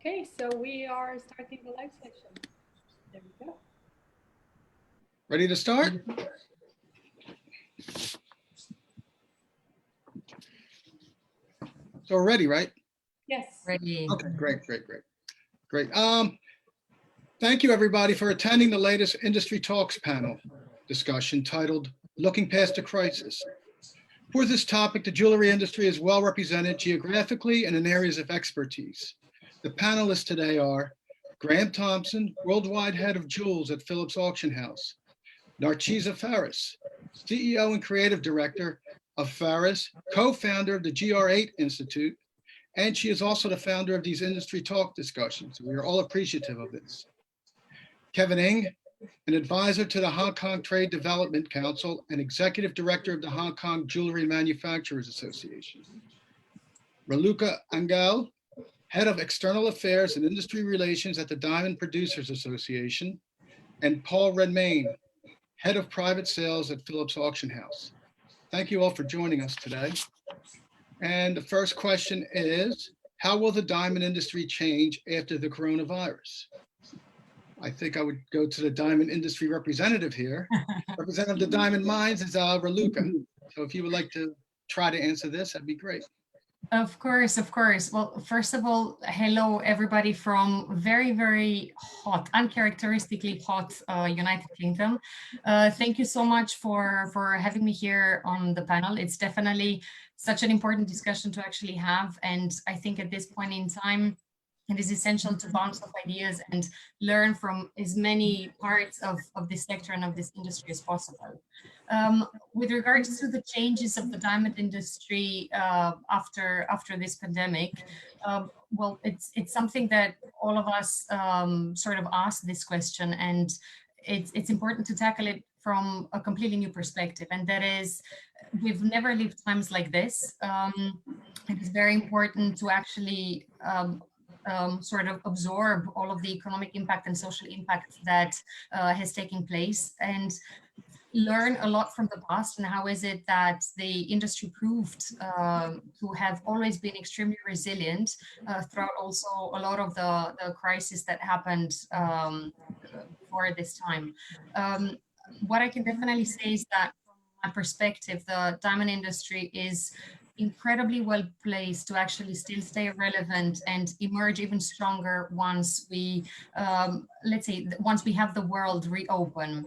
Okay, so we are starting the live session. There we go. Ready to start? So we're ready, right? Yes. Ready. Okay, great. Thank you everybody for attending the latest Industry Talks panel discussion titled Looking Past the Crisis. For this topic, the jewelry industry is well represented geographically and in areas of expertise. The panelists today are Graeme Thompson, Worldwide Head of Jewels at Phillips Auction House, Narcisa Pheres, CEO and Creative Director of Pheres, co-founder of the GR8 Institute, and she is also the founder of these industry talk discussions. We are all appreciative of this. Kevin Ng, an advisor to the Hong Kong Trade Development Council and executive director of the Hong Kong Jewelry Manufacturers Association. Raluca Anghel, head of external affairs and industry relations at the Diamond Producers Association, and Paul Redmayne, head of private sales at Phillips Auction House. Thank you all for joining us today. And the first question is, how will the diamond industry change after the coronavirus? I think I would go to the diamond industry representative here. Representative of the Diamond Mines is Raluca. So if you would like to try to answer this, that'd be great. Of course. Well, first of all, hello everybody from very, very hot, uncharacteristically hot United Kingdom. Thank you so much for having me here on the panel. It's definitely such an important discussion to actually have. And I think at this point in time, it is essential to bounce off ideas and learn from as many parts of this sector and of this industry as possible. With regards to the changes of the diamond industry after this pandemic, well, it's something that all of us sort of ask this question, and it's important to tackle it from a completely new perspective, and that is, we've never lived times like this. It is very important to actually sort of absorb all of the economic impact and social impact that has taken place, and learn a lot from the past, and how is it that the industry proved to have always been extremely resilient throughout also a lot of the crisis that happened for this time. What I can definitely say is that from my perspective, the diamond industry is incredibly well placed to actually still stay relevant and emerge even stronger once we, let's say, once we have the world reopen.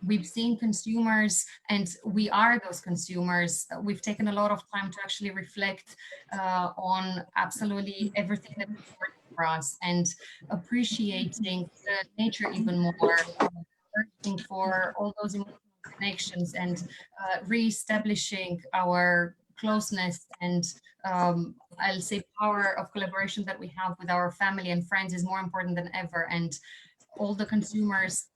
We've seen consumers, and we are those consumers. We've taken a lot of time to actually reflect on absolutely everything that is important for us, and appreciating the nature even more, searching for all those emotional connections, and re-establishing our closeness and I'll say power of collaboration that we have with our family and friends is more important than ever. And all the consumers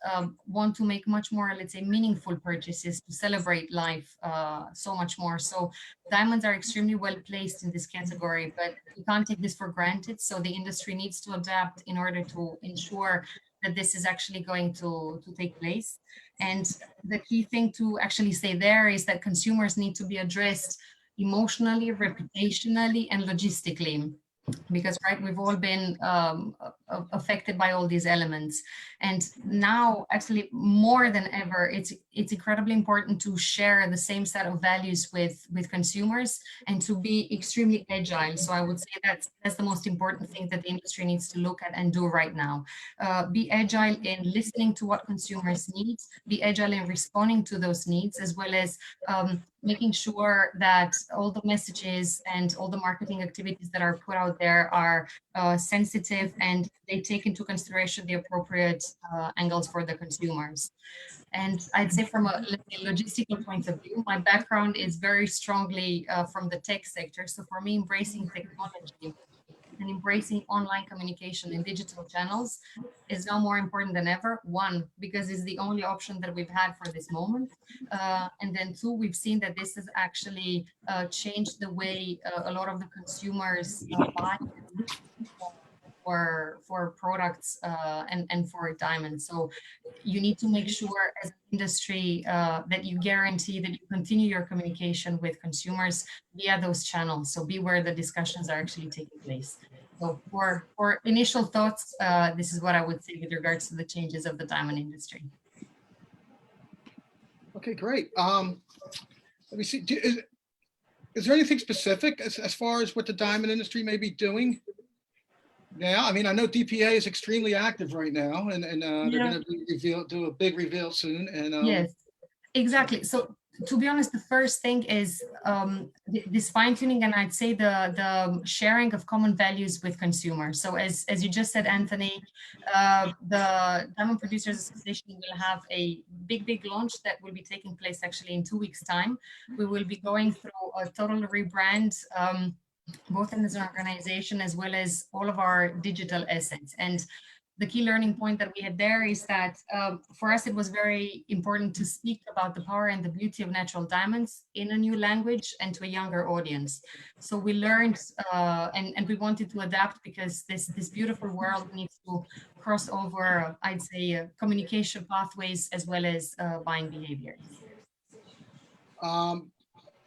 want to make much more, let's say, meaningful purchases to celebrate life so much more. So diamonds are extremely well placed in this category, but we can't take this for granted. So the industry needs to adapt in order to ensure that this is actually going to take place. And the key thing to actually say there is that consumers need to be addressed emotionally, reputationally, and logistically. Because right, we've all been affected by all these elements, and now actually more than ever, it's incredibly important to share the same set of values with consumers and to be extremely agile. So I would say that's the most important thing that the industry needs to look at and do right now. Be agile in listening to what consumers need, be agile in responding to those needs, as well as making sure that all the messages and all the marketing activities that are put out there are sensitive and they take into consideration the appropriate angles for the consumers. And I'd say from a logistical point of view, my background is very strongly from the tech sector. So for me, embracing technology and embracing online communication and digital channels is now more important than ever. One, because it's the only option that we've had for this moment. And then two, we've seen that this has actually changed the way a lot of the consumers buy for products and for diamonds. So you need to make sure as an industry that you guarantee that you continue your communication with consumers via those channels. So be where the discussions are actually taking place. So for initial thoughts, this is what I would say with regards to the changes of the diamond industry. Okay, great. Let me see. Is there anything specific as far as what the diamond industry may be doing now? I mean, I know DPA is extremely active right now, and they're going to do a big reveal soon. And yes, exactly. So to be honest, the first thing is this fine tuning, and I'd say the sharing of common values with consumers. So as you just said, Anthony, the Diamond Producers Association will have a big launch that will be taking place actually in 2 weeks' time. We will be going through a total rebrand, both in as an organization as well as all of our digital assets. And the key learning point that we had there is that for us, it was very important to speak about the power and the beauty of natural diamonds in a new language and to a younger audience. So we learned and we wanted to adapt because this beautiful world needs to cross over, I'd say, communication pathways as well as buying behaviors.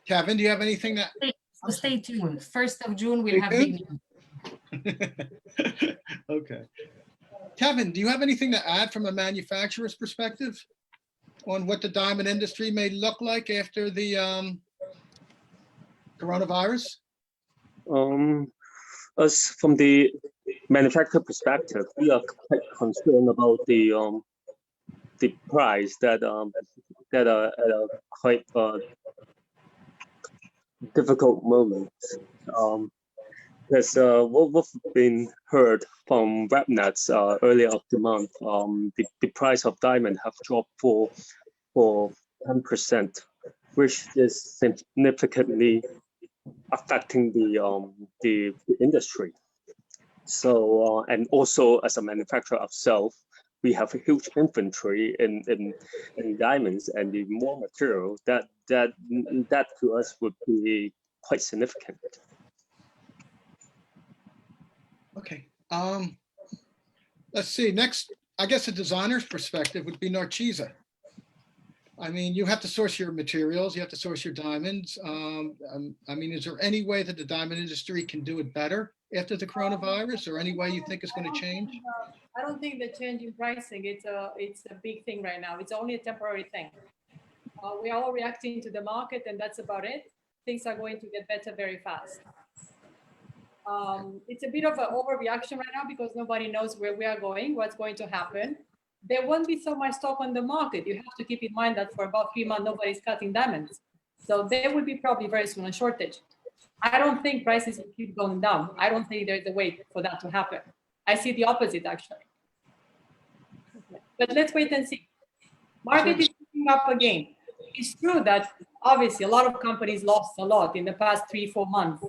Kevin, do you have anything that? So stay tuned. 1st of June, we'll have big news. Okay. Kevin, do you have anything to add from a manufacturer's perspective on what the diamond industry may look like after the coronavirus? As from the manufacturer perspective, we are quite concerned about the price that at a quite difficult moment. Because what we've been heard from webnets earlier of the month, the price of diamond have dropped for 10%, which is significantly affecting the industry. So and also as a manufacturer ourselves, we have a huge inventory in diamonds, and the more material that to us would be quite significant. Okay. Let's see. Next, I guess a designer's perspective would be Narcisa. I mean, you have to source your materials. You have to source your diamonds. I mean, is there any way that the diamond industry can do it better after the coronavirus, or any way you think it's going to change? I don't think the change in pricing, it's a big thing right now. It's only a temporary thing. We are all reacting to the market, and that's about it. Things are going to get better very fast. It's a bit of an overreaction right now because nobody knows where we are going, what's going to happen. There won't be so much stock on the market. You have to keep in mind that for about 3 months, nobody's cutting diamonds. So there will be probably very soon a shortage. I don't think prices will keep going down. I don't think there's a way for that to happen. I see the opposite, actually. But let's wait and see. Market is picking up again. It's true that obviously a lot of companies lost a lot in the past 3-4 months.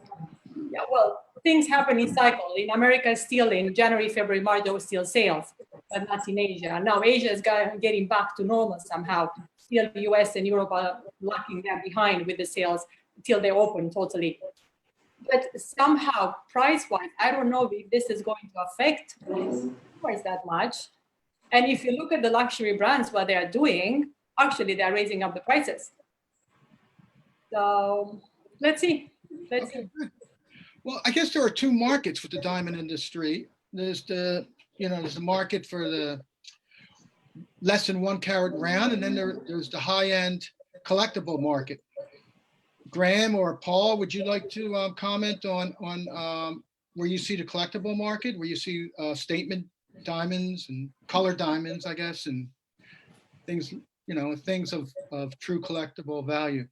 Yeah, well, things happen in cycle. In America, still in January, February, March, there was still sales, but not in Asia. Now Asia is getting back to normal somehow. Still, the US and Europe are lagging them behind with the sales till they open totally. But somehow, price-wise, I don't know if this is going to affect price that much. And if you look at the luxury brands, what they are doing, actually, they are raising up the prices. So let's see. Let's see. Well, I guess there are two markets with the diamond industry. There's the market for the less than 1 carat round, and then there's the high-end collectible market. Graeme or Paul, would you like to comment on where you see the collectible market, where you see statement diamonds and colored diamonds, I guess, and things, things of true collectible value?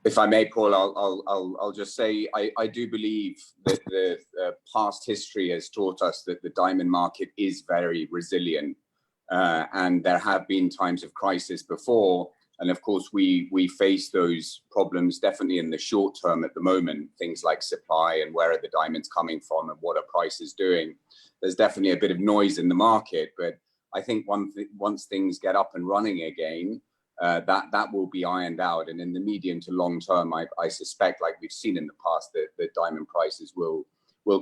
If I may, Paul, I'll just say I do believe that the past history has taught us that the diamond market is very resilient, and there have been times of crisis before. And of course, we face those problems definitely in the short term at the moment, things like supply and where are the diamonds coming from and what are prices doing. There's definitely a bit of noise in the market, but I think once things get up and running again, that will be ironed out. And in the medium to long term, I suspect, like we've seen in the past, that the diamond prices will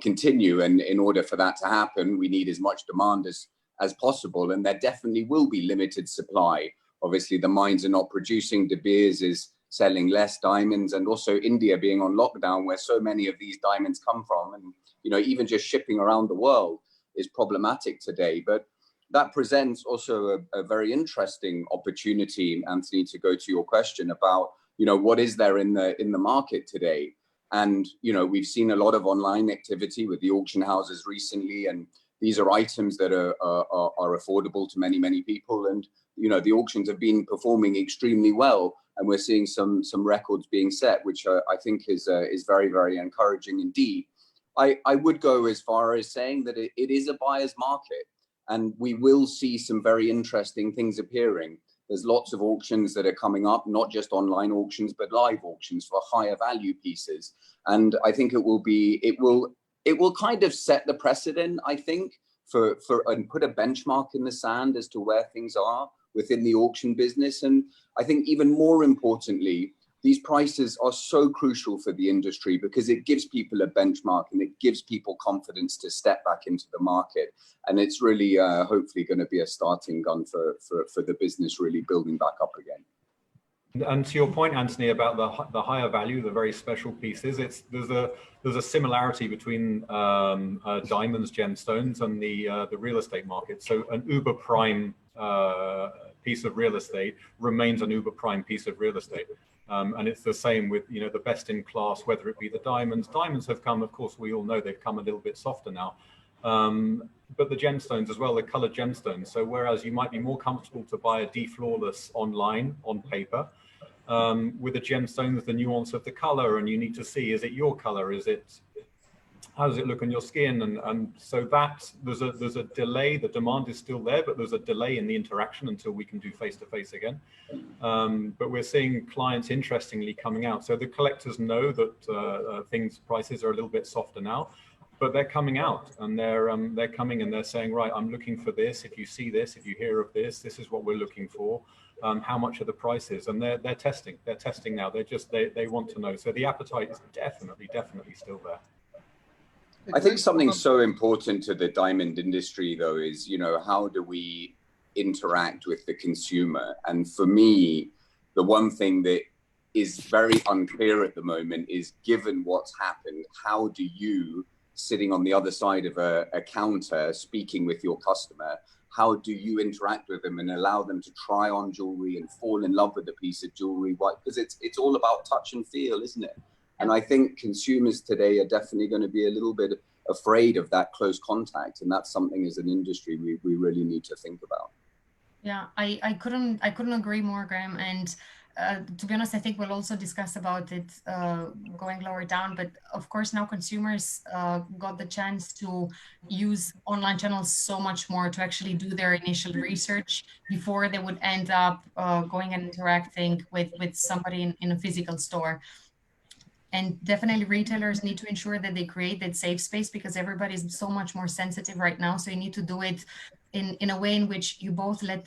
continue. And in order for that to happen, we need as much demand as possible. And there definitely will be limited supply. Obviously, the mines are not producing. De Beers is selling less diamonds, and also India being on lockdown, where so many of these diamonds come from, and even just shipping around the world is problematic today. But that presents also a very interesting opportunity, Anthony, to go to your question about what is there in the market today. And we've seen a lot of online activity with the auction houses recently, and these are items that are affordable to many people, and the auctions have been performing extremely well, and we're seeing some records being set, which I think is very encouraging indeed. I would go as far as saying that it is a buyer's market, and we will see some very interesting things appearing. There's lots of auctions that are coming up, not just online auctions, but live auctions for higher value pieces. And I think it will kind of set the precedent, I think, for and put a benchmark in the sand as to where things are within the auction business. And I think even more importantly, these prices are so crucial for the industry because it gives people a benchmark and it gives people confidence to step back into the market. And it's really hopefully going to be a starting gun for the business really building back up again. And to your point, Anthony, about the higher value, the very special pieces, there's a similarity between diamonds, gemstones, and the real estate market. So an uber prime piece of real estate remains an uber prime piece of real estate. And it's the same with the best in class, whether it be the diamonds. Diamonds have come, of course, we all know they've come a little bit softer now. But the gemstones as well, the colored gemstones. So whereas you might be more comfortable to buy a D-flawless online on paper, with the gemstones, the nuance of the color, and you need to see, is it your color? How does it look on your skin? And so that there's a delay. The demand is still there, but there's a delay in the interaction until we can do face-to-face again. But we're seeing clients interestingly coming out. So the collectors know that prices are a little bit softer now, but they're coming out, and they're coming and they're saying, right, I'm looking for this. If you see this, if you hear of this, this is what we're looking for. How much are the prices? And they're testing. They're testing now. They want to know. So the appetite is definitely still there. I think something so important to the diamond industry, though, is, how do we interact with the consumer? And for me, the one thing that is very unclear at the moment is, given what's happened, how do you, sitting on the other side of a counter, speaking with your customer, how do you interact with them and allow them to try on jewelry and fall in love with a piece of jewelry? Why? Because it's all about touch and feel, isn't it? And I think consumers today are definitely going to be a little bit afraid of that close contact. And that's something as an industry we really need to think about. Yeah, I couldn't agree more, Graeme. And to be honest, I think we'll also discuss about it going lower down. But of course, now consumers got the chance to use online channels so much more to actually do their initial research before they would end up going and interacting with somebody in a physical store. And definitely retailers need to ensure that they create that safe space, because everybody's so much more sensitive right now. So you need to do it in a way in which you both let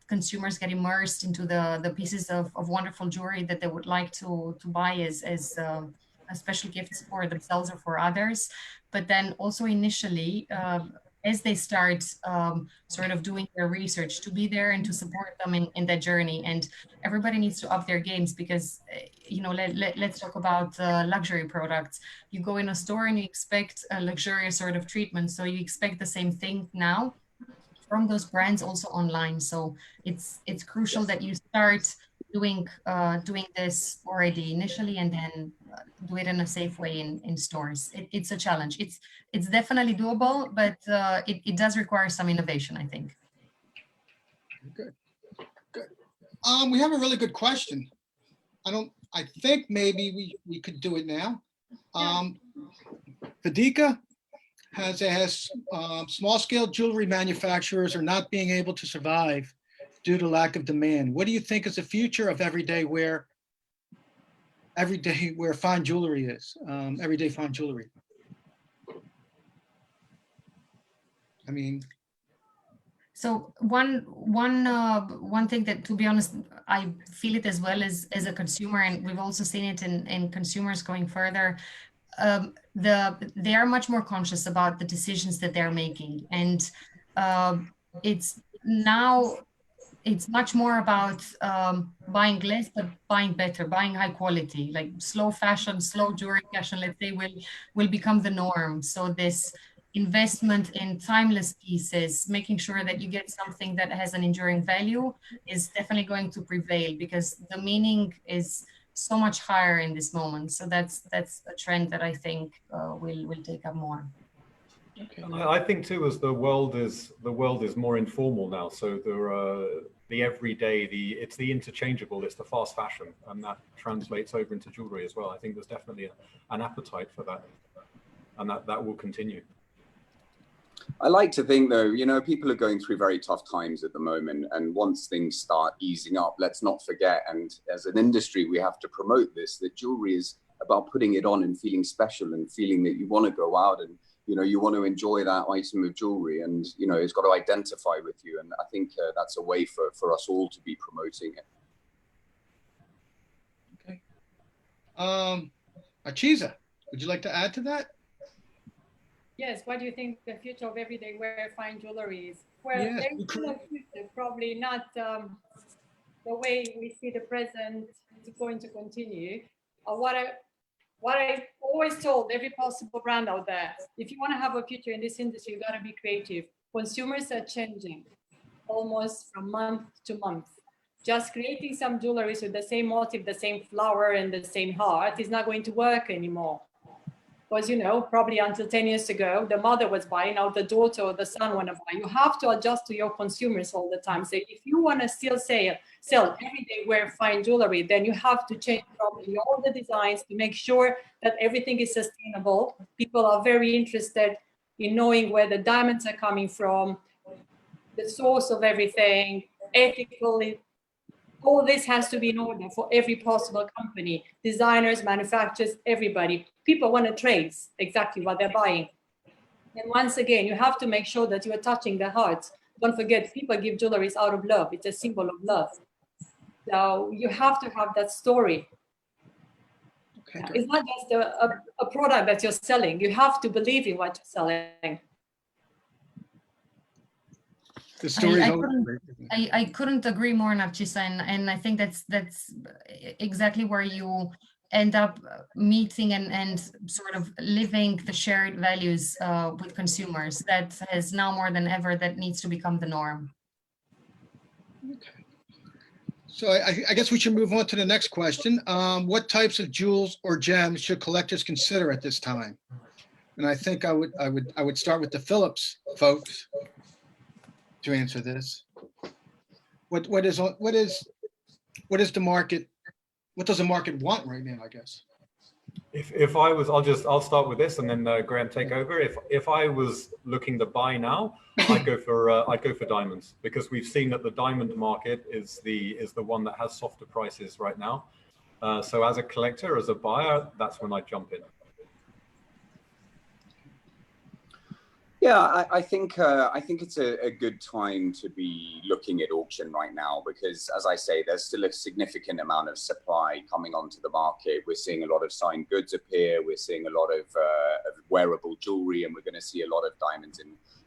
consumers get immersed into the pieces of wonderful jewelry that they would like to buy as special gifts for themselves or for others. But then also initially, as they start sort of doing their research, to be there and to support them in that journey. And everybody needs to up their games, because, let's talk about luxury products. You go in a store and you expect a luxurious sort of treatment. So you expect the same thing now from those brands also online. So it's crucial that you start doing this already initially, and then do it in a safe way in stores. It's a challenge. It's definitely doable, but it does require some innovation, I think. Good. We have a really good question. I think maybe we could do it now. Vidika has asked, small-scale jewelry manufacturers are not being able to survive due to lack of demand. What do you think is the future of everyday where fine jewelry is, everyday fine jewelry? I mean, so one thing that, to be honest, I feel it as well as a consumer, and we've also seen it in consumers going further. They are much more conscious about the decisions that they're making, and it's now it's much more about buying less, but buying better, buying high quality, like slow fashion, slow jewelry fashion, let's say, will become the norm. So this investment in timeless pieces, making sure that you get something that has an enduring value is definitely going to prevail, because the meaning is so much higher in this moment. So that's a trend that I think will take up more. Okay. And I think too, as the world is more informal now, so the everyday, it's the interchangeable, it's the fast fashion, and that translates over into jewelry as well. I think there's definitely an appetite for that, and that will continue. I like to think, though, you know, people are going through very tough times at the moment, and once things start easing up, let's not forget, and as an industry, we have to promote this, that jewelry is about putting it on and feeling special and feeling that you want to go out and, you know, you want to enjoy that item of jewelry, and, you know, it's got to identify with you. And I think that's a way for us all to be promoting it. Okay. Narcisa, would you like to add to that? Yes, what do you think the future of everyday wear fine jewelry is? Well, Yes, there is no future, probably not the way we see the present is going to continue. What I always told every possible brand out there, if you want to have a future in this industry, you got to be creative. Consumers are changing almost from month to month. Just creating some jewelry with the same motif, the same flower, and the same heart is not going to work anymore. Because, you know, probably until 10 years ago, the mother was buying, now the daughter or the son want to buy. You have to adjust to your consumers all the time. So if you want to still sell everyday wear fine jewelry, then you have to change probably all the designs to make sure that everything is sustainable. People are very interested in knowing where the diamonds are coming from, the source of everything, ethically. All this has to be in order for every possible company, designers, manufacturers, everybody. People want to trace exactly what they're buying. And once again, you have to make sure that you are touching their hearts. Don't forget, people give jewelry out of love. It's a symbol of love. So you have to have that story. Okay, great. It's not just a product that you're selling. You have to believe in what you're selling. The story I couldn't agree more, Narcisa, and I think that's exactly where you end up meeting and sort of living the shared values with consumers. That has now more than ever, that needs to become the norm. Okay. So I guess we should move on to the next question. What types of jewels or gems should collectors consider at this time? And I think I would start with the Phillips folks to answer this. What does the market want right now, I guess? If I was, I'll start with this, and then Graeme, take over. If I was looking to buy now, I'd go for diamonds, because we've seen that the diamond market is the one that has softer prices right now. So as a collector, as a buyer, that's when I jump in. Yeah, I think it's a good time to be looking at auction right now, because, as I say, there's still a significant amount of supply coming onto the market. We're seeing a lot of signed goods appear. We're seeing a lot of wearable jewelry, and we're going to see a lot of diamonds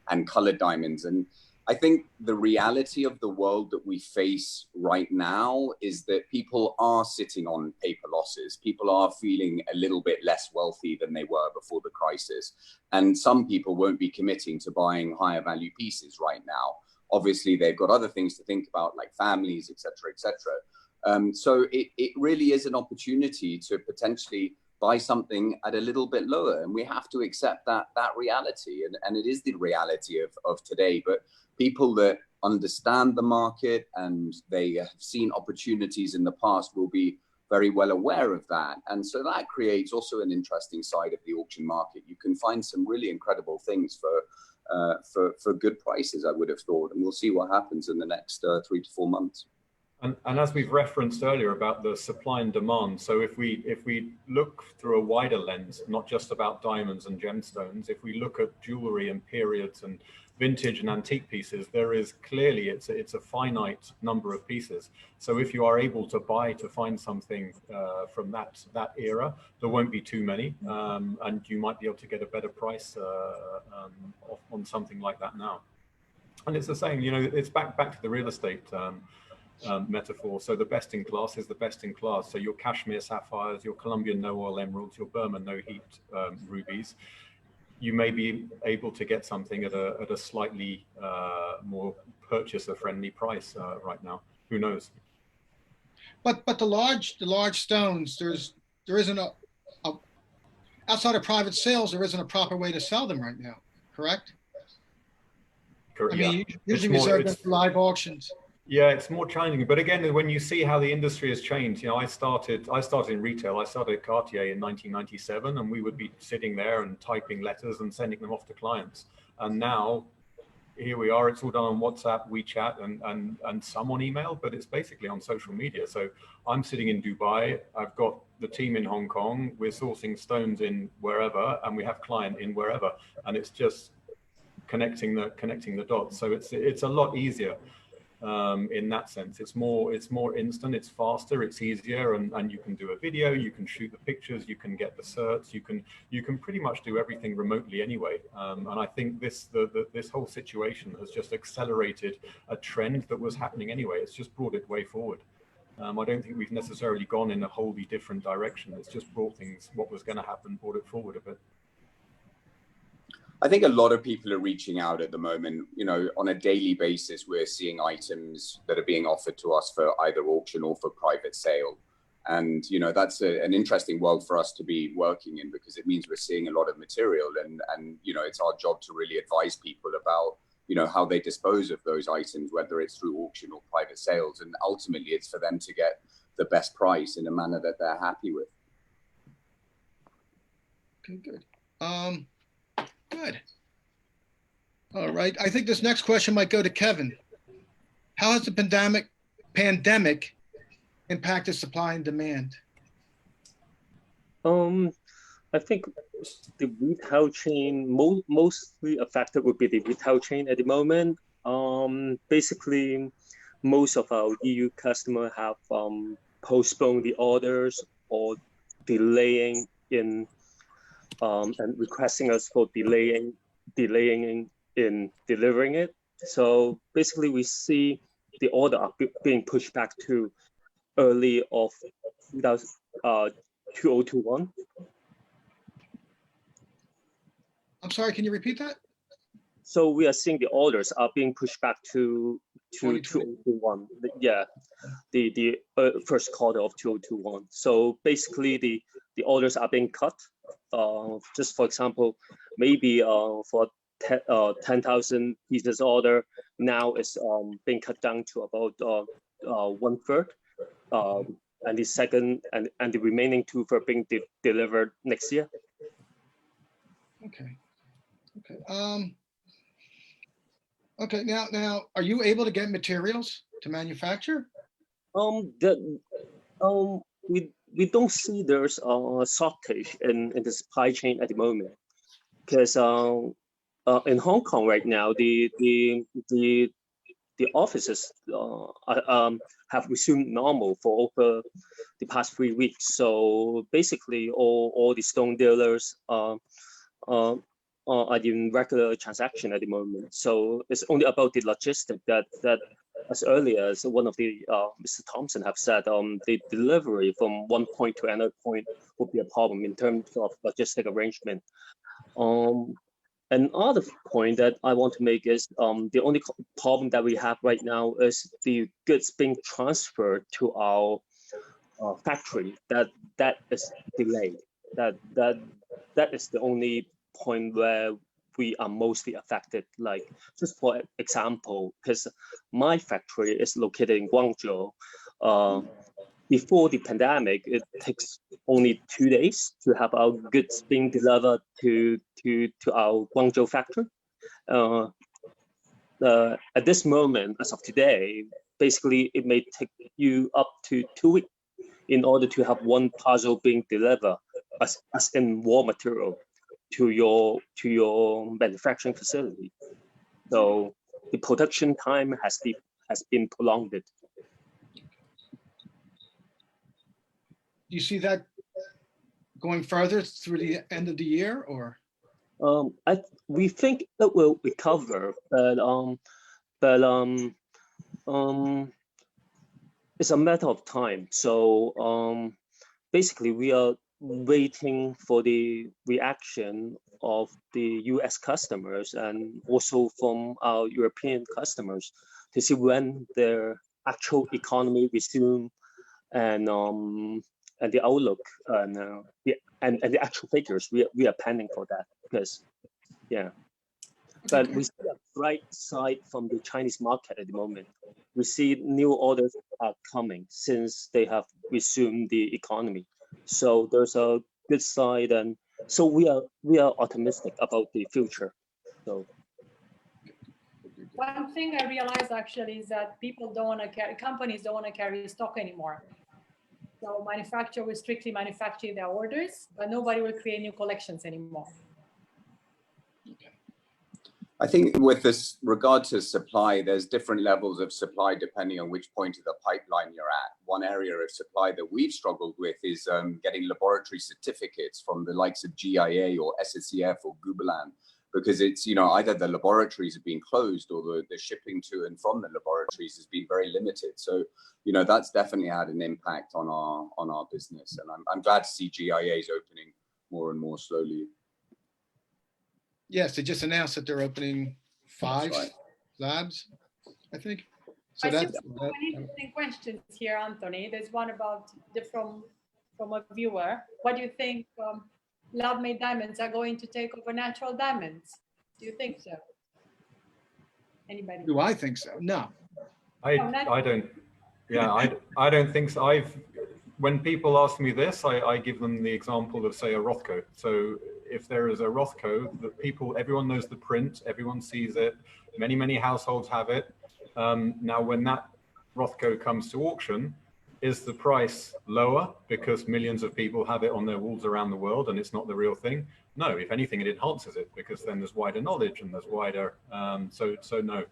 and colored diamonds. And I think the reality of the world that we face right now is that people are sitting on paper losses. People are feeling a little bit less wealthy than they were before the crisis. And some people won't be committing to buying higher value pieces right now. Obviously, they've got other things to think about, like families, et cetera, et cetera. So it really is an opportunity to potentially buy something at a little bit lower. And we have to accept that reality. And it is the reality of today. But people that understand the market and they have seen opportunities in the past will be very well aware of that. And so that creates also an interesting side of the auction market. You can find some really incredible things for good prices, I would have thought. And we'll see what happens in the next 3 to 4 months. And as we've referenced earlier about the supply and demand, so if we look through a wider lens, not just about diamonds and gemstones, if we look at jewelry and periods and vintage and antique pieces, there is clearly it's a finite number of pieces. So if you are able to find something from that era, there won't be too many, and you might be able to get a better price on something like that now. And it's the same, you know, it's back to the real estate metaphor. So the best in class is the best in class. So your Kashmir sapphires, your Colombian no oil emeralds, your Burma no heat rubies, you may be able to get something at a slightly more purchaser friendly price right now. Who knows? But the large stones, there isn't a outside of private sales, there isn't a proper way to sell them right now, correct? I mean, usually reserved for live auctions. Yeah, it's more challenging. But again, when you see how the industry has changed, you know, I started in retail. I started at Cartier in 1997, and we would be sitting there and typing letters and sending them off to clients. And now, here we are. It's all done on WhatsApp, WeChat, and some on email, but it's basically on social media. So I'm sitting in Dubai. I've got the team in Hong Kong. We're sourcing stones in wherever, and we have client in wherever. And it's just connecting the dots. So it's a lot easier. In that sense, it's more instant, it's faster, it's easier, and you can do a video, you can shoot the pictures, you can get the certs, you can pretty much do everything remotely anyway. And I think this whole situation has just accelerated a trend that was happening anyway. It's just brought it way forward. I don't think we've necessarily gone in a wholly different direction. It's just brought what was going to happen, brought it forward a bit. I think a lot of people are reaching out at the moment. You know, on a daily basis, we're seeing items that are being offered to us for either auction or for private sale. And, you know, that's an interesting world for us to be working in, because it means we're seeing a lot of material, and you know, it's our job to really advise people about, you know, how they dispose of those items, whether it's through auction or private sales. And ultimately, it's for them to get the best price in a manner that they're happy with. Okay, good. Good. All right. I think this next question might go to Kevin. How has the pandemic impacted supply and demand? I think the retail chain mostly affected would be the retail chain at the moment. Basically, most of our EU customers have postponed the orders or delaying in and requesting us for delaying in delivering it. So basically, we see the order being pushed back to early of 2021. I'm sorry, can you repeat that? So we are seeing the orders are being pushed back to 2021. Yeah, the first quarter of 2021. So basically, the orders are being cut. Just for example, maybe for 10,000 pieces order, now is being cut down to about 1/3, and the second and the remaining 2/3 being delivered next year. Okay. Okay. Now, are you able to get materials to manufacture? We don't see there's a shortage in the supply chain at the moment, because in Hong Kong right now, the offices have resumed normal for over the past 3 weeks. So basically, all the stone dealers are in regular transaction at the moment. So it's only about the logistic that as early as one of the Mr. Thompson have said, the delivery from one point to another point would be a problem in terms of logistic arrangement. Another point that I want to make is the only problem that we have right now is the goods being transferred to our factory. That is delayed. That is the only point where we are mostly affected. Like, just for example, because my factory is located in Guangzhou. Before the pandemic, it takes only 2 days to have our goods being delivered to our Guangzhou factory. At this moment, as of today, basically it may take you up to 2 weeks in order to have one parcel being delivered as in raw material to your manufacturing facility. So the production time has been prolonged. Do you see that going further through the end of the year, or? We think it will recover, but but it's a matter of time. So basically, we are waiting for the reaction of the US customers and also from our European customers to see when their actual economy resume and the outlook and the actual figures. We are planning for that because, yeah. But we see a bright side from the Chinese market at the moment. We see new orders are coming since they have resumed the economy. So there's a good side, and so we are optimistic about the future. So one thing I realized actually is that people don't want to carry, companies don't want to carry stock anymore. So manufacturers will strictly manufacture their orders, but nobody will create new collections anymore. I think with this regard to supply, there's different levels of supply depending on which point of the pipeline you're at. One area of supply that we've struggled with is getting laboratory certificates from the likes of GIA or SSEF or Gubelan, because it's, you know, either the laboratories have been closed or the shipping to and from the laboratories has been very limited. So, you know, that's definitely had an impact on our business. And I'm glad to see GIAs opening more and more slowly. Yes, they just announced that they're opening 5 labs, I think. So I that's see some interesting questions here, Anthony. There's one about from a viewer. What do you think lab-made diamonds are going to take over natural diamonds? Do you think so? Anybody? Do I think so? No. I don't. Yeah, I don't think so. When people ask me this, I give them the example of, say, a Rothko. So if there is a Rothko, everyone knows the print, everyone sees it, many households have it. Now, when that Rothko comes to auction, is the price lower because millions of people have it on their walls around the world and it's not the real thing? No, if anything, it enhances it because then there's wider knowledge and there's wider. So no,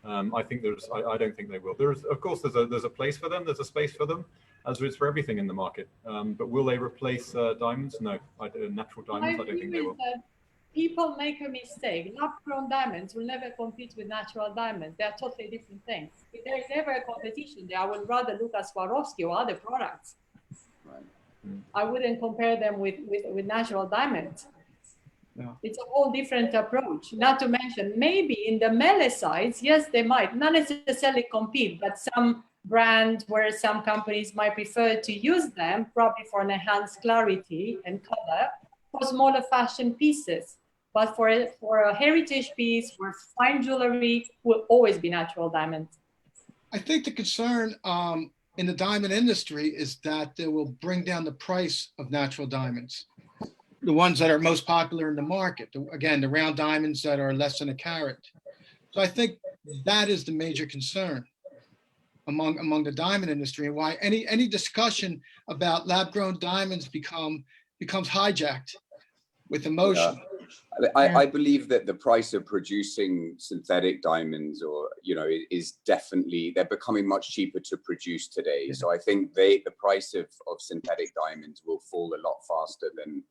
I think I don't think they will. Of course, there's a place for them, there's a space for them, as there is for everything in the market. But will they replace diamonds? No, natural diamonds, I don't think they will. People make a mistake. Lab-grown diamonds will never compete with natural diamonds. They are totally different things. If there is ever a competition there, I would rather look at Swarovski or other products. Right. I wouldn't compare them with natural diamonds. No. It's a whole different approach. Not to mention, maybe in the melee sides, yes, they might not necessarily compete, but some brands where some companies might prefer to use them, probably for an enhanced clarity and color, for smaller fashion pieces. But for a heritage piece, for fine jewelry, will always be natural diamonds. I think the concern in the diamond industry is that they will bring down the price of natural diamonds. The ones that are most popular in the market. Again, the round diamonds that are less than a carat. So I think that is the major concern among the diamond industry, and why any discussion about lab-grown diamonds becomes hijacked with emotion. Yeah. I believe that the price of producing synthetic diamonds, or is definitely, they're becoming much cheaper to produce today. Yeah. So I think the price of synthetic diamonds will fall a lot faster than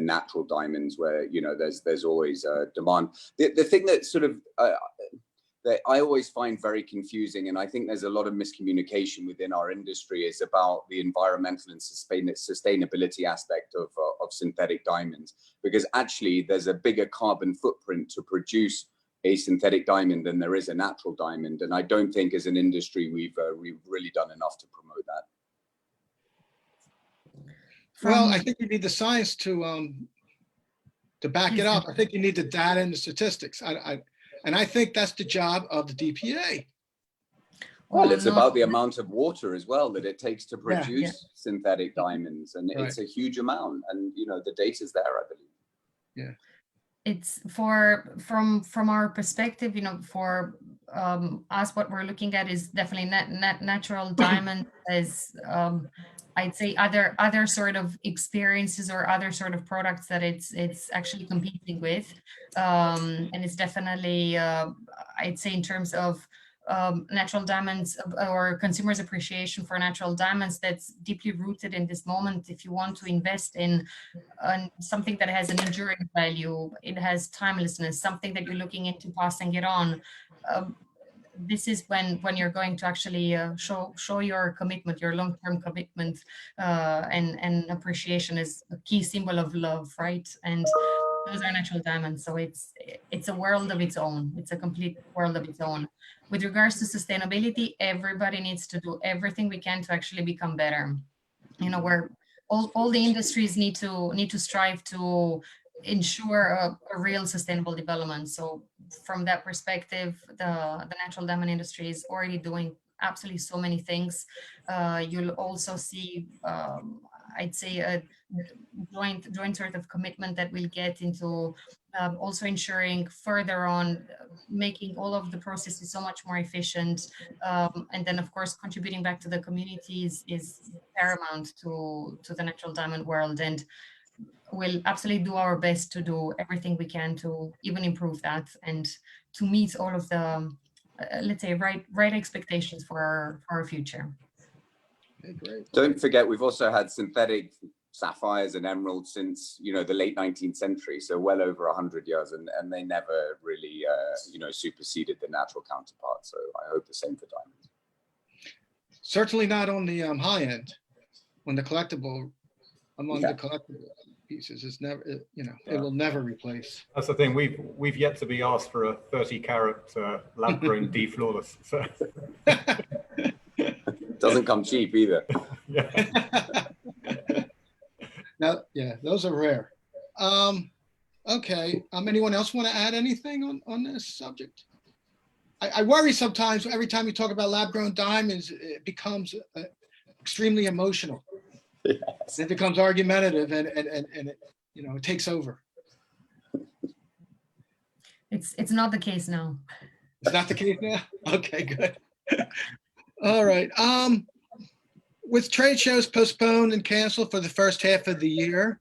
natural diamonds, where there's always a demand. The thing that sort of that I always find very confusing, and I think there's a lot of miscommunication within our industry, is about the environmental and sustainability aspect of synthetic diamonds, because actually there's a bigger carbon footprint to produce a synthetic diamond than there is a natural diamond, and I don't think as an industry we've really done enough to promote that. Well, I think you need the science to back it up. I think you need the data and the statistics. And I think that's the job of the DPA. Well, it's about the amount of water as well that it takes to produce synthetic diamonds, and it's a huge amount. And the data's there, I believe. Yeah, it's from our perspective, for us, what we're looking at is definitely natural diamond as I'd say other sort of experiences or other sort of products that it's actually competing with, and it's definitely I'd say in terms of natural diamonds or consumers' appreciation for natural diamonds, that's deeply rooted in this moment. If you want to invest in something that has an enduring value, it has timelessness, something that you're looking into passing it on. this is when you're going to actually show your commitment, your long-term commitment, and appreciation is a key symbol of love, right? And those are natural diamonds, so it's a world of its own. It's a complete world of its own. With regards to sustainability, everybody needs to do everything we can to actually become better. You know, where all the industries need to strive to ensure a real sustainable development. So from that perspective, the natural diamond industry is already doing absolutely so many things. You'll also see, I'd say, a joint sort of commitment that we'll get into also ensuring further on making all of the processes so much more efficient, and then of course contributing back to the communities is paramount to the natural diamond world, and we'll absolutely do our best to do everything we can to even improve that and to meet all of the let's say right expectations for our future. Okay, great. Don't forget, we've also had synthetic sapphires and emeralds since, you know, the late 19th century, so well over 100 years, and they never really, you know, superseded the natural counterpart. So I hope the same for diamonds. Certainly not on the high end, when the collectible, among the collectible pieces is never, you know, it will never replace. That's the thing. We've yet to be asked for a 30-carat lab-grown D flawless. So. Doesn't come cheap either. Yeah. Now, yeah, those are rare. Okay. Anyone else want to add anything on this subject? I worry sometimes every time you talk about lab-grown diamonds, it becomes extremely emotional. Yes. It becomes argumentative, and it, you know, it takes over. It's not the case now. It's not the case now? Okay, good. All right. With trade shows postponed and canceled for the first half of the year,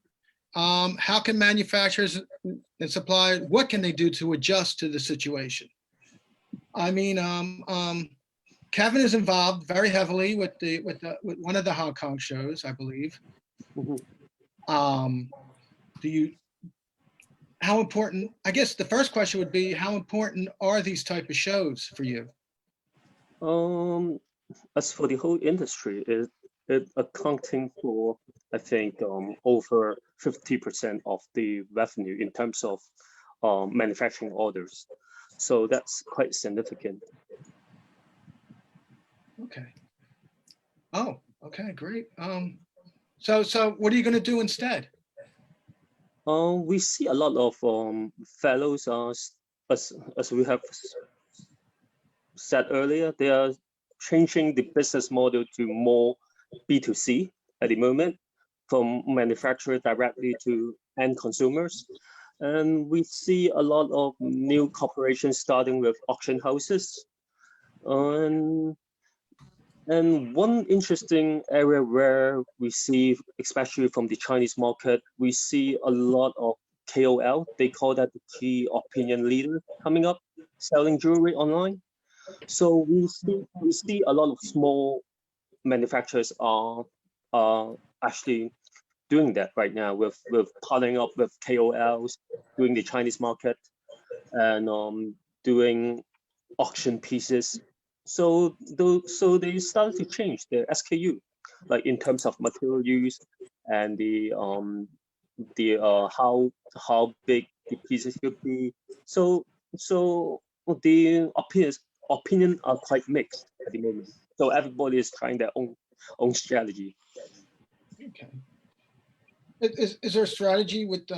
how can manufacturers and suppliers, what can they do to adjust to the situation? I mean, Kevin is involved very heavily with one of the Hong Kong shows, I believe. Mm-hmm. How important, I guess the first question would be, how important are these type of shows for you? As for the whole industry, it accounting for, I think, over 50% of the revenue in terms of manufacturing orders. So that's quite significant. Okay. Oh, okay, great. So what are you going to do instead? We see a lot of fellows, as we have said earlier, they are changing the business model to more B2C at the moment, from manufacturer directly to end consumers. And we see a lot of new corporations starting with auction houses. And one interesting area where we see, especially from the Chinese market, we see a lot of KOL, they call that the key opinion leader, coming up, selling jewelry online. So we see a lot of small manufacturers are actually doing that right now with partnering up with KOLs, doing the Chinese market, and doing auction pieces. So they started to change their SKU, like in terms of material use and the how big the pieces should be. So the opinion are quite mixed at the moment. So everybody is trying their own strategy. Okay. Is there a strategy with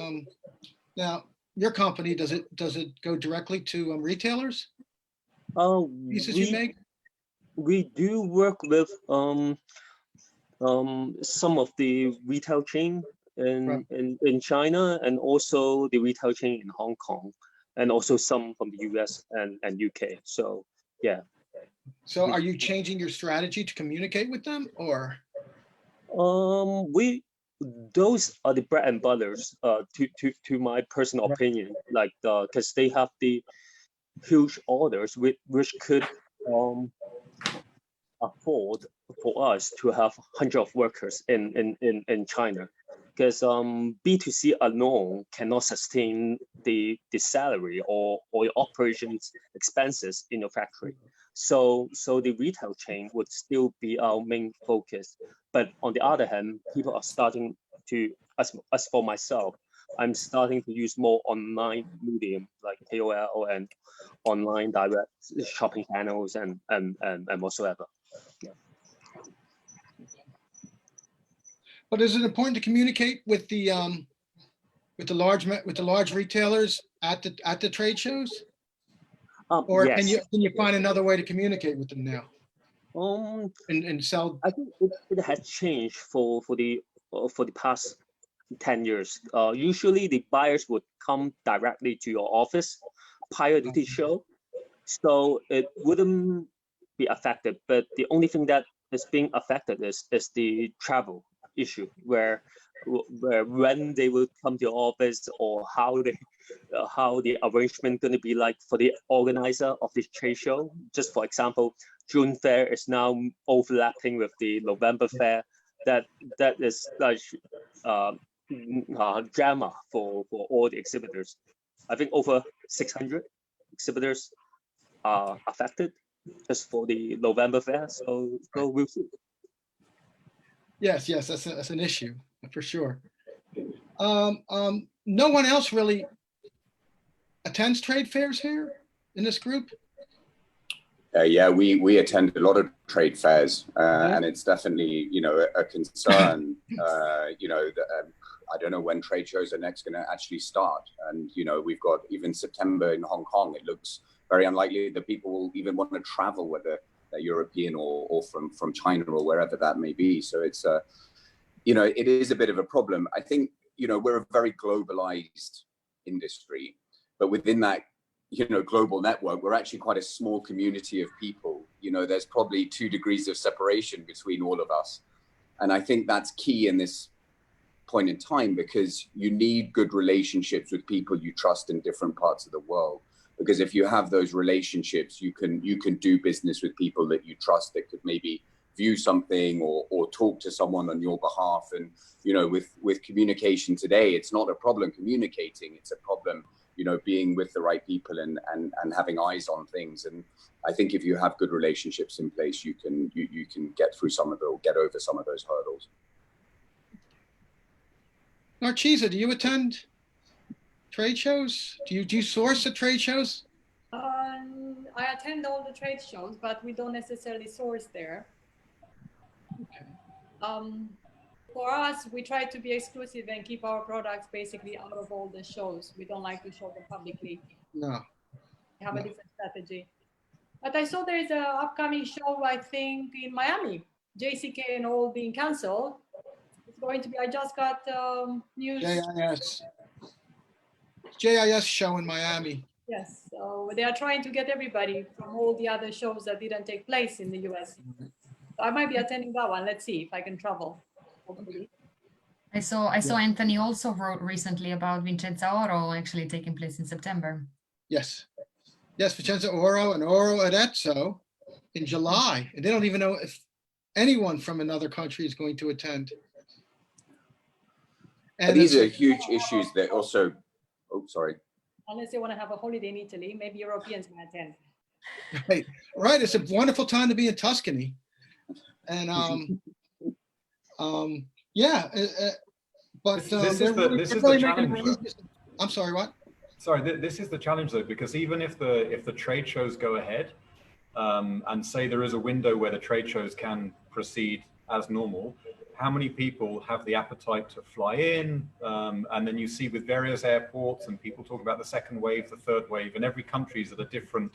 now your company? Does it go directly to retailers? Pieces you make? We do work with some of the retail chain in China, and also the retail chain in Hong Kong, and also some from the US and UK. So yeah. So are you changing your strategy to communicate with them, or? Those are the bread and butters, to my personal opinion, like because they have the huge orders which could afford for us to have hundreds of workers in China, because B2C alone cannot sustain the salary or your operations expenses in your factory. So the retail chain would still be our main focus. But on the other hand, people are starting to, as for myself, I'm starting to use more online medium like KOL and online direct shopping channels and whatsoever. Yeah. But is it important to communicate with the large retailers at the trade shows? Or yes. can you find another way to communicate with them now? And sell? I think it has changed for the past 10 years. Usually the buyers would come directly to your office prior to the show, so it wouldn't be affected. But the only thing that is being affected is the travel issue, where when they will come to your office, or how the arrangement going to be like for the organizer of this trade show. Just for example, June Fair is now overlapping with the November Fair. That is like drama for all the exhibitors. I think over 600 exhibitors are affected just for the November Fair. So we'll see. Yes, that's an issue for sure. No one else really attends trade fairs here in this group? Yeah, we attend a lot of trade fairs, and it's definitely, a concern. I don't know when trade shows are next going to actually start. And, we've got even September in Hong Kong. It looks very unlikely that people will even want to travel, whether they're European or from China or wherever that may be. So it's, it is a bit of a problem. I think, we're a very globalized industry, but within that, global network, we're actually quite a small community of people. There's probably 2 degrees of separation between all of us. And I think that's key in this point in time, because you need good relationships with people you trust in different parts of the world. Because if you have those relationships, you can do business with people that you trust, that could maybe view something or talk to someone on your behalf. And, with communication today, it's not a problem communicating, it's a problem, being with the right people and having eyes on things. And I think if you have good relationships in place, you can get through some of it, or get over some of those hurdles. Narcisa, do you attend trade shows? Do you source at trade shows? I attend all the trade shows, but we don't necessarily source there. Okay. For us, we try to be exclusive and keep our products basically out of all the shows. We don't like to show them publicly. No. We have a different strategy. But I saw there is an upcoming show, I think, in Miami. JCK and all being canceled. It's going to be, I just got news. JIS show in Miami. Yes, so they are trying to get everybody from all the other shows that didn't take place in the US. So I might be attending that one. Let's see if I can travel. Hopefully. I saw Anthony also wrote recently about Vincenza Oro actually taking place in September. Yes, Vincenza Oro and Oro Arezzo in July. And they don't even know if anyone from another country is going to attend. And these are huge issues that also, Unless they want to have a holiday in Italy, maybe Europeans might attend. Right. It's a wonderful time to be in Tuscany. And but this is the challenge. I'm sorry, what? Sorry, this is the challenge though, because even if the trade shows go ahead, and say there is a window where the trade shows can proceed as normal, how many people have the appetite to fly in? And then you see with various airports, and people talk about the second wave, the third wave, and every country is at a different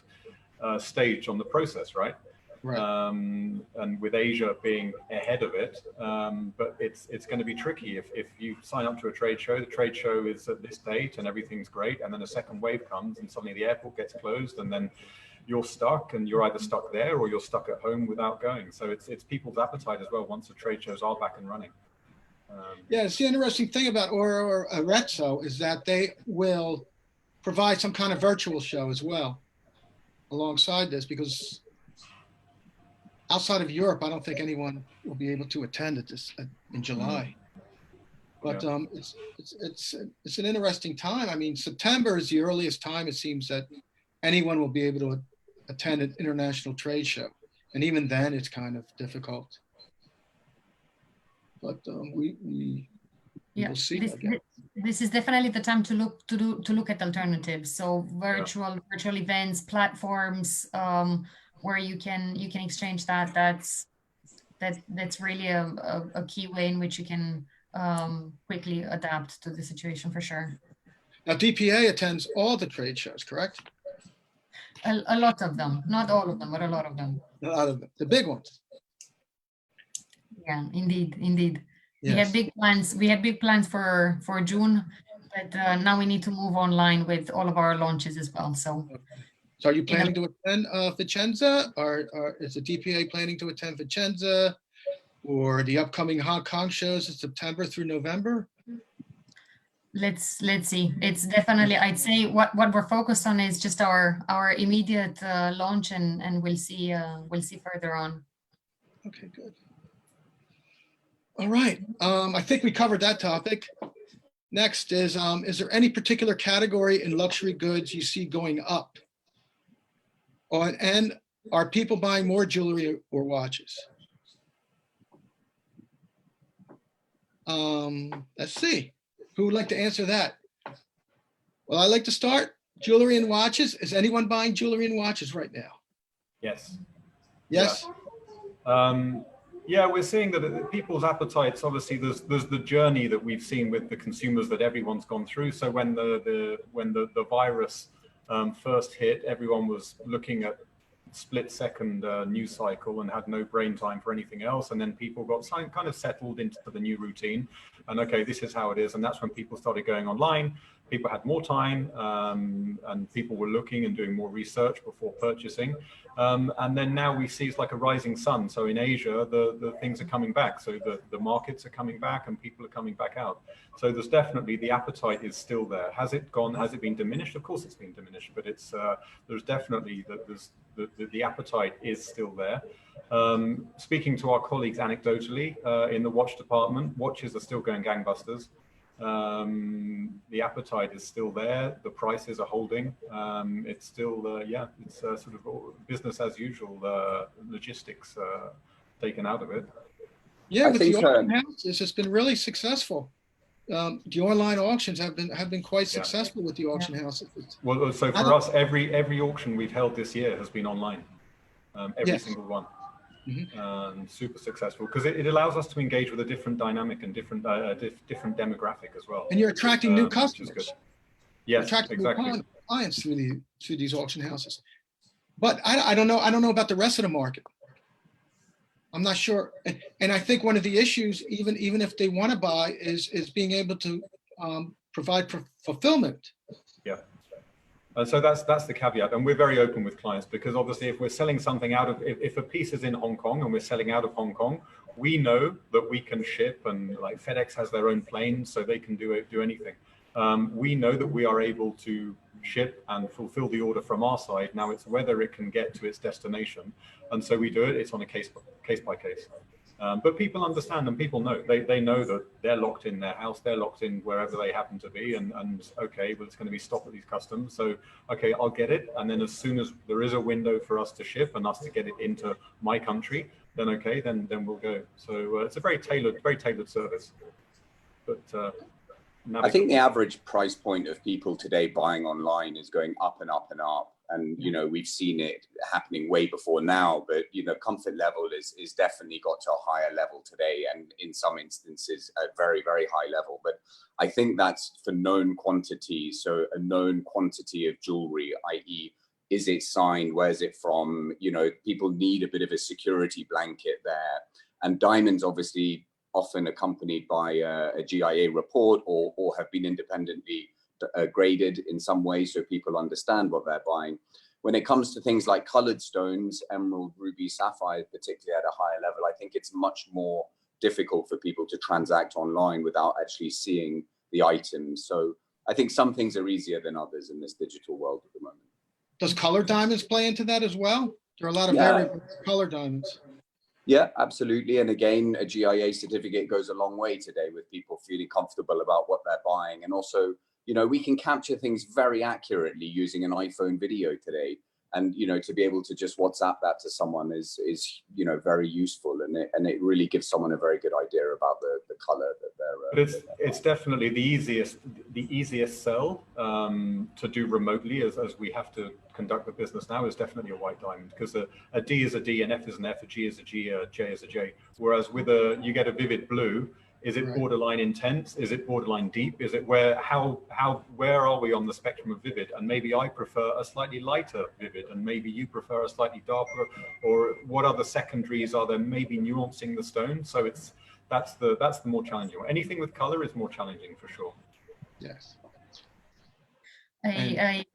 stage on the process, right? Right. And with Asia being ahead of it, but it's going to be tricky if you sign up to a trade show. The trade show is at this date and everything's great, and then a second wave comes and suddenly the airport gets closed, and then you're stuck, and you're either stuck there or you're stuck at home without going. So it's people's appetite as well once the trade shows are back and running. Yeah, it's the interesting thing about Oro or Arezzo is that they will provide some kind of virtual show as well alongside this, because outside of Europe, I don't think anyone will be able to attend at this in July. But it's an interesting time. I mean, September is the earliest time it seems that anyone will be able to attend an international trade show, and even then, it's kind of difficult. But we will see. This is definitely the time to look at alternatives. So virtual events, platforms where you can exchange that. That's really a key way in which you can quickly adapt to the situation, for sure. Now, DPA attends all the trade shows, correct? A lot of them, not all of them, but a lot of them. A lot of them, the big ones. Yeah, indeed. Yes. We have big plans. We had big plans for June, but now we need to move online with all of our launches as well. So, so are you planning to attend Vicenza, or is the DPA planning to attend Vicenza, or the upcoming Hong Kong shows in September through November? Let's see. It's definitely, I'd say what we're focused on is just our immediate launch, and we'll see further on. Okay, good. All right. I think we covered that topic. Next is there any particular category in luxury goods you see going up? And are people buying more jewelry or watches? Let's see. Who would like to answer that? Well, I'd like to start. Jewelry and watches. Is anyone buying jewelry and watches right now? Yes. Yes. Yeah, we're seeing that people's appetites, obviously there's the journey that we've seen with the consumers that everyone's gone through. So when the virus first hit, everyone was looking at split-second news cycle and had no brain time for anything else. And then people got kind of settled into the new routine. And okay, this is how it is. And that's when people started going online. People had more time, and people were looking and doing more research before purchasing. And then now we see it's like a rising sun. So in Asia, the things are coming back. So the markets are coming back and people are coming back out. So there's definitely, the appetite is still there. Has it gone? Has it been diminished? Of course it's been diminished, but it's there's definitely the appetite is still there. Speaking to our colleagues anecdotally in the watch department, watches are still going gangbusters. The appetite is still there. The prices are holding. It's still, it's sort of business as usual logistics taken out of it. Yeah, with the auction houses, it's been really successful. The online auctions have been quite successful with the auction houses. Well, so for us, every auction we've held this year has been online. Every single one. Mm-hmm. Super successful because it allows us to engage with a different dynamic and different demographic as well. And you're attracting new customers. Yes, attracting exactly. New clients through these auction houses. But I don't know about the rest of the market. I'm not sure. And I think one of the issues, even if they want to buy, is being able to provide fulfillment. Yeah. So that's the caveat, and we're very open with clients because obviously if we're selling something out of, if a piece is in Hong Kong and we're selling out of Hong Kong, we know that we can ship, and like FedEx has their own planes, so they can do anything. We know that we are able to ship and fulfill the order from our side. Now it's whether it can get to its destination, and so we do it. It's on a case by case. But people understand and people know. They know that they're locked in their house, they're locked in wherever they happen to be, and okay, well, it's going to be stopped at these customs. So, okay, I'll get it. And then as soon as there is a window for us to ship and us to get it into my country, then okay, then we'll go. So it's a very tailored service. But I think the average price point of people today buying online is going up and up and up. And, you know, we've seen it happening way before now, but, you know, comfort level is definitely got to a higher level today. And in some instances, a very, very high level. But I think that's for known quantities. So a known quantity of jewelry, i.e., is it signed? Where's it from? You know, people need a bit of a security blanket there. And diamonds, obviously, often accompanied by a GIA report or have been independently graded in some way so people understand what they're buying. When it comes to things like colored stones, emerald, ruby, sapphire, particularly at a higher level, I think it's much more difficult for people to transact online without actually seeing the items. So I think some things are easier than others in this digital world at the moment. Does color diamonds play into that as well? There are a lot of very color diamonds. Yeah, absolutely. And again, a GIA certificate goes a long way today with people feeling comfortable about what they're buying. And also, you know, we can capture things very accurately using an iPhone video today. And, you know, to be able to just WhatsApp that to someone is you know, very useful. And it really gives someone a very good idea about the color that they're. But it's definitely the easiest sell to do remotely, as we have to conduct the business now, is definitely a white diamond, because a D is a D, an F is an F, a G is a G, a J is a J. Whereas with you get a vivid blue. Is it borderline intense? Is it borderline deep? Is it where are we on the spectrum of vivid? And maybe I prefer a slightly lighter vivid, and maybe you prefer a slightly darker. Or what other secondaries are there? Maybe nuancing the stone. So that's the more challenging one. Anything with color is more challenging for sure. Yes. I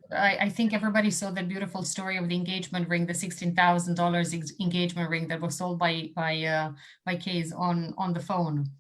think everybody saw the beautiful story of the engagement ring, the $16,000 engagement ring that was sold by Kay's on the phone.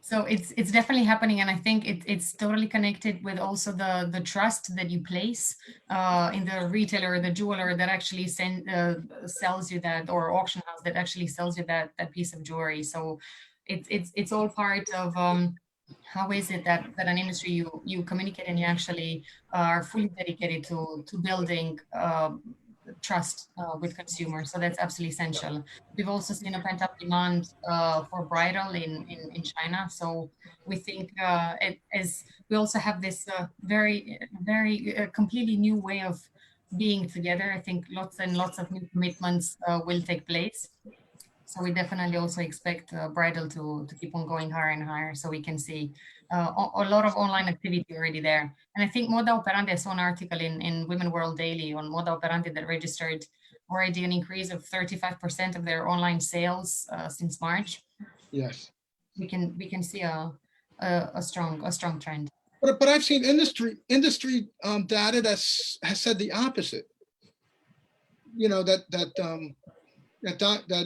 So it's definitely happening, and I think it's totally connected with also the trust that you place in the retailer, the jeweler that actually sells you that, or auction house that actually sells you that piece of jewelry. So it's all part of how is it that an industry you communicate and you actually are fully dedicated to building trust with consumers. So that's absolutely essential. We've also seen a pent-up demand for bridal in China. So we think as we also have this very completely new way of being together. I think lots and lots of new commitments will take place. So we definitely also expect bridal to keep on going higher and higher. So we can see a lot of online activity already there. And I think Moda Operandi, I saw an article in Women World Daily on Moda Operandi that registered already an increase of 35% of their online sales since March. Yes. We can see a strong trend. But I've seen industry data has said the opposite. You know, that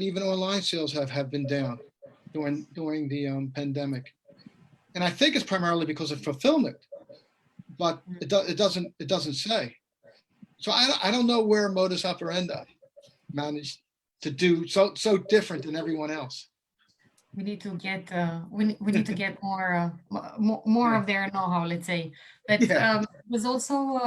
even online sales have been down during the pandemic, and I think it's primarily because of fulfillment, but it doesn't say. So I don't know where modus operandi managed to do so different than everyone else. We need to get we need to get more of their know-how, let's say. But there's also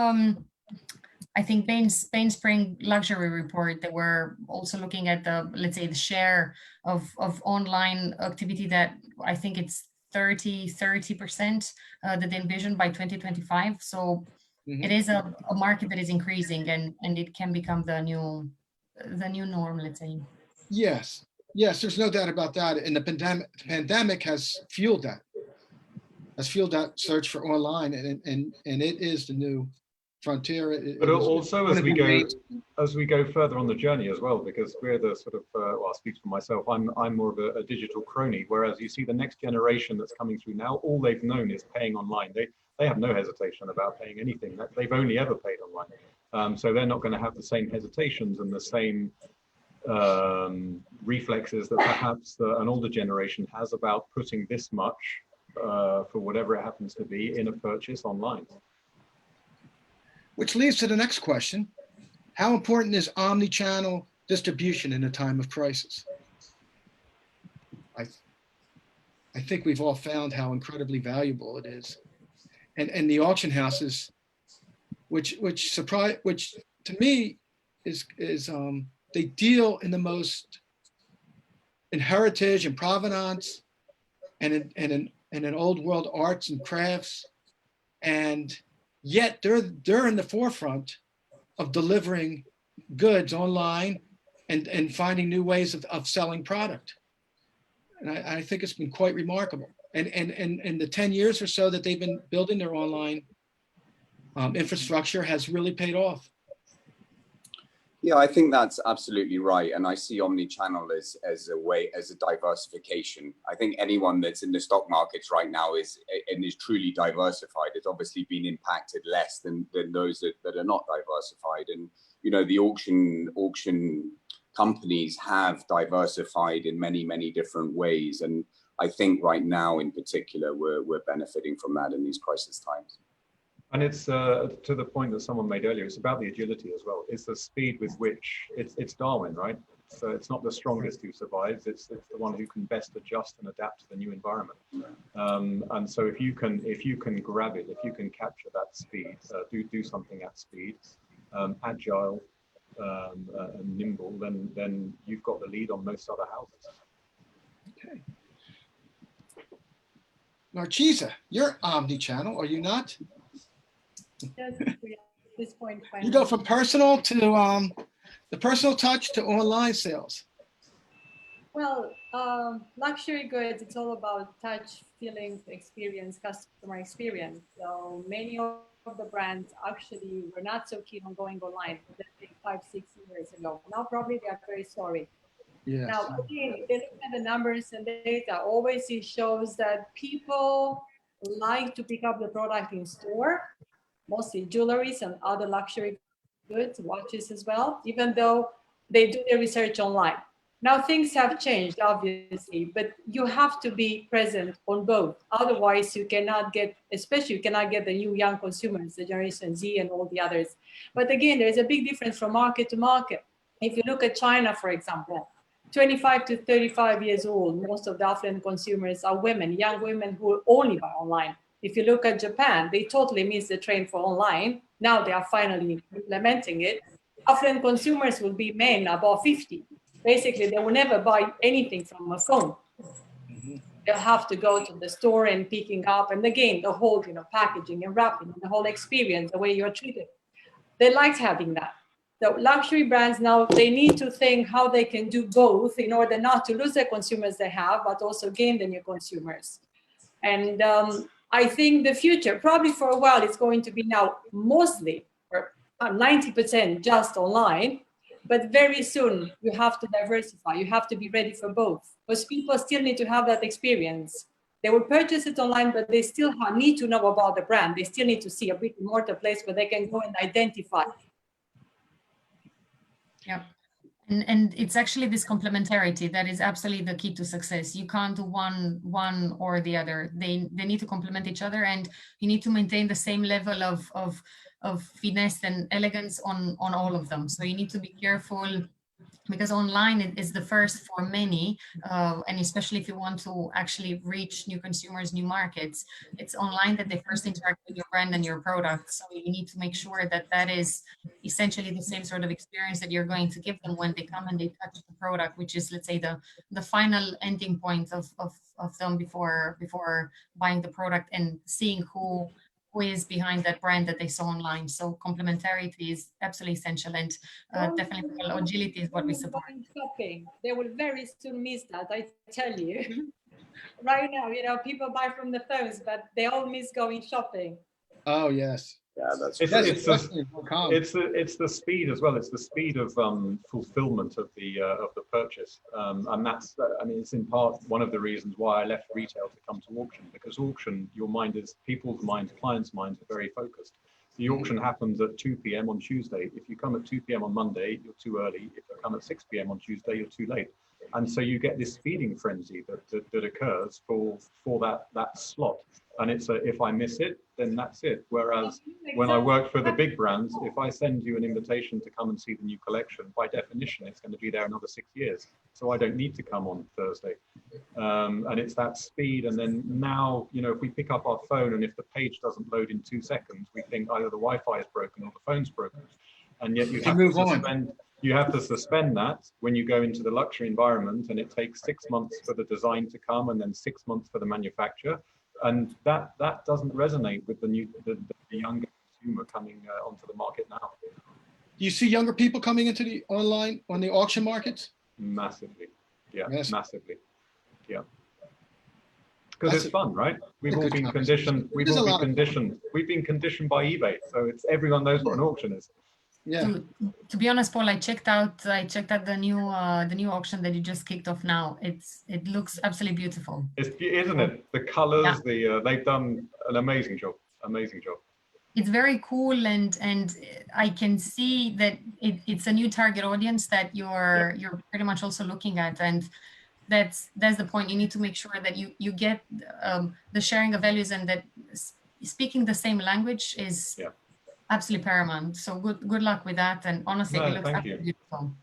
I think Bain Spring Luxury Report, they were also looking at let's say the share of online activity that I think it's 30% that they envision by 2025. So it is a market that is increasing, and it can become the new norm, let's say. Yes, there's no doubt about that. And the pandemic has fueled that. Search for online, and it is the new frontier. But also as we go further on the journey as well, because we're the sort of well, I'll speak for myself. I'm more of a digital crony, whereas you see the next generation that's coming through now, all they've known is paying online. They have no hesitation about paying anything. They've only ever paid online, so they're not going to have the same hesitations and the same reflexes that perhaps an older generation has about putting this much for whatever it happens to be in a purchase online. Which leads to the next question. How important is omni-channel distribution in a time of crisis? I think we've all found how incredibly valuable it is. And the auction houses, which to me is they deal in the most in heritage and provenance and in old world arts and crafts, and yet they're in the forefront of delivering goods online and finding new ways of selling product. And I think it's been quite remarkable. And the 10 years or so that they've been building their online infrastructure has really paid off. Yeah, I think that's absolutely right. And I see omni-channel as a diversification. I think anyone that's in the stock markets right now is truly diversified. It's obviously been impacted less than those that are not diversified. And, you know, the auction companies have diversified in many, many different ways. And I think right now in particular, we're benefiting from that in these crisis times. And it's to the point that someone made earlier, it's about the agility as well. It's the speed with which it's Darwin, right? It's not the strongest who survives. It's the one who can best adjust and adapt to the new environment. And so if you can grab it, if you can capture that speed, do something at speed, agile and nimble, then you've got the lead on most other houses. Okay. Narcisa, you're omni-channel, are you not? Yes, at this point, You go from personal to the personal touch to online sales. Well, luxury goods, it's all about touch, feelings, experience, customer experience. So many of the brands actually were not so keen on going online, let's say 5-6 years ago. Now probably they are very sorry. Yes. Now, again, if they look at the numbers and data, always it shows that people like to pick up the product in store, mostly jewelries and other luxury goods, watches as well, even though they do their research online. Now things have changed, obviously, but you have to be present on both. Otherwise, you cannot get, especially you cannot get the new young consumers, the Generation Z and all the others. But again, there's a big difference from market to market. If you look at China, for example, 25 to 35 years old, most of the affluent consumers are women, young women who only buy online. If you look at Japan, they totally missed the train for online. Now they are finally implementing it. Affluent consumers will be men above 50. Basically, they will never buy anything from a phone. They'll have to go to the store and picking up. And again, the whole packaging and wrapping, and the whole experience, the way you're treated. They liked having that. The luxury brands now, they need to think how they can do both in order not to lose the consumers they have, but also gain the new consumers. And I think the future, probably for a while, it's going to be now mostly, or 90% just online. But very soon, you have to diversify. You have to be ready for both. Because people still need to have that experience. They will purchase it online, but they still need to know about the brand. They still need to see a brick-and-mortar place where they can go and identify. Yeah. And it's actually this complementarity that is absolutely the key to success. You can't do one or the other. They need to complement each other, and you need to maintain the same level of finesse and elegance on all of them. So you need to be careful, because online is the first for many, and especially if you want to actually reach new consumers, new markets, it's online that they first interact with your brand and your product. So you need to make sure that that is essentially the same sort of experience that you're going to give them when they come and they touch the product, which is, let's say, the final ending point of them before buying the product and seeing who is behind that brand that they saw online. So complementarity is absolutely essential, and definitely agility is what we support. Shopping, they will very soon miss that, I tell you. Right now, people buy from the phones, but they all miss going shopping. Oh yes. Yeah, that's It's the speed as well. It's the speed of fulfillment of the purchase, and that's it's in part one of the reasons why I left retail to come to auction, because auction, people's minds, clients' minds are very focused. The auction happens at 2 p.m. on Tuesday. If you come at 2 p.m. on Monday, you're too early. If you come at 6 p.m. on Tuesday, you're too late. And so you get this feeding frenzy that occurs for that slot. And it's if I miss it, then that's it. Whereas when I work for the big brands, if I send you an invitation to come and see the new collection, by definition, it's going to be there another 6 years. So I don't need to come on Thursday. And it's that speed. And then now, if we pick up our phone and if the page doesn't load in 2 seconds, we think either the Wi-Fi is broken or the phone's broken. And yet you have to suspend that when you go into the luxury environment, and it takes 6 months for the design to come and then 6 months for the manufacture. And that doesn't resonate with the younger consumer coming onto the market now. Do you see younger people coming into the online on the auction markets? Massively, yeah, Yes. massively, yeah. Because it's fun, right? We've all been conditioned. We've been conditioned by eBay, so it's everyone knows what an auction is. Yeah. To be honest, Paul, I checked out the new auction that you just kicked off now. It looks absolutely beautiful. Isn't it? The colors, they've done an amazing job. Amazing job. It's very cool, and I can see that it's a new target audience that you're pretty much also looking at, and that's the point. You need to make sure that you get the sharing of values, and that speaking the same language is absolutely paramount. So good luck with that, and honestly, it looks absolutely beautiful.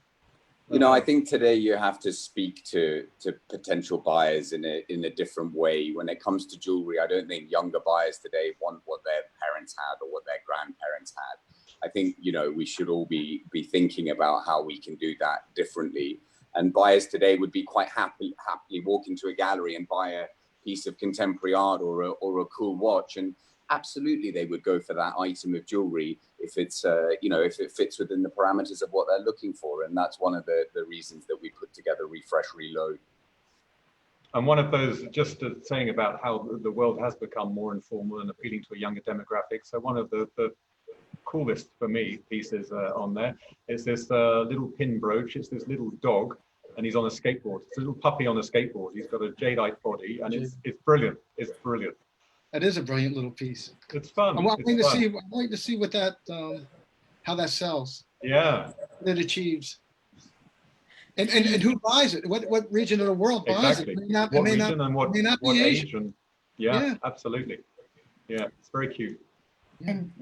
You know, I think today you have to speak to potential buyers in a different way. When it comes to jewelry, I don't think younger buyers today want what their parents had or what their grandparents had. I think, you know, we should all be thinking about how we can do that differently. And buyers today would be quite happily walk into a gallery and buy a piece of contemporary art or a cool watch, and absolutely they would go for that item of jewelry if it's you know, if it fits within the parameters of what they're looking for. And that's one of the reasons that we put together Refresh Reload. And one of those, just saying about how the world has become more informal and appealing to a younger demographic. So one of the coolest for me pieces on there is this little pin brooch. It's this little dog, and he's on a skateboard. It's a little puppy on a skateboard. He's got a jadeite body, and it's brilliant. It's brilliant. That is a brilliant little piece. It's fun. I'm waiting to see what that how that sells. Yeah. What it achieves. And who buys it? What region of the world buys Exactly. it? What region and what Asian. age? And yeah, absolutely. Yeah, it's very cute. And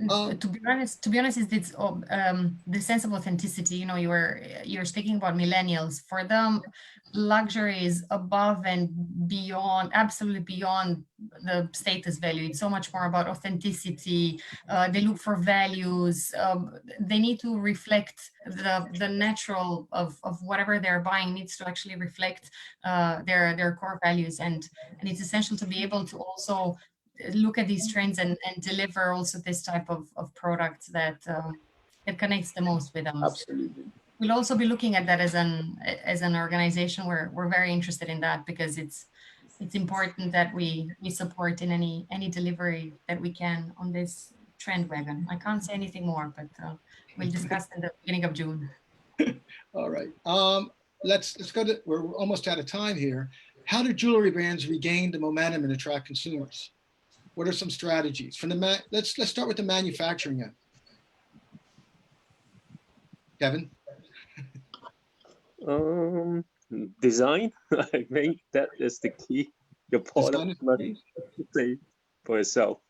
to be honest, it's the sense of authenticity. You know, you're speaking about millennials. For them, luxury is above and beyond, absolutely beyond the status value. It's so much more about authenticity. They look for values. They need to reflect the natural of whatever they're buying needs to actually reflect their core values, and it's essential to be able to also look at these trends and deliver also this type of products that connects the most with them. Absolutely. We'll also be looking at that as an organization. We're very interested in that, because it's important that we support in any delivery that we can on this trend wagon. I can't say anything more, but we'll discuss in the beginning of June. All right. Let's go to, we're almost out of time here. How do jewelry brands regain the momentum and attract consumers? What are some strategies from the let's start with the manufacturing end. Kevin? Design. I think that is the key. Your product must say for itself.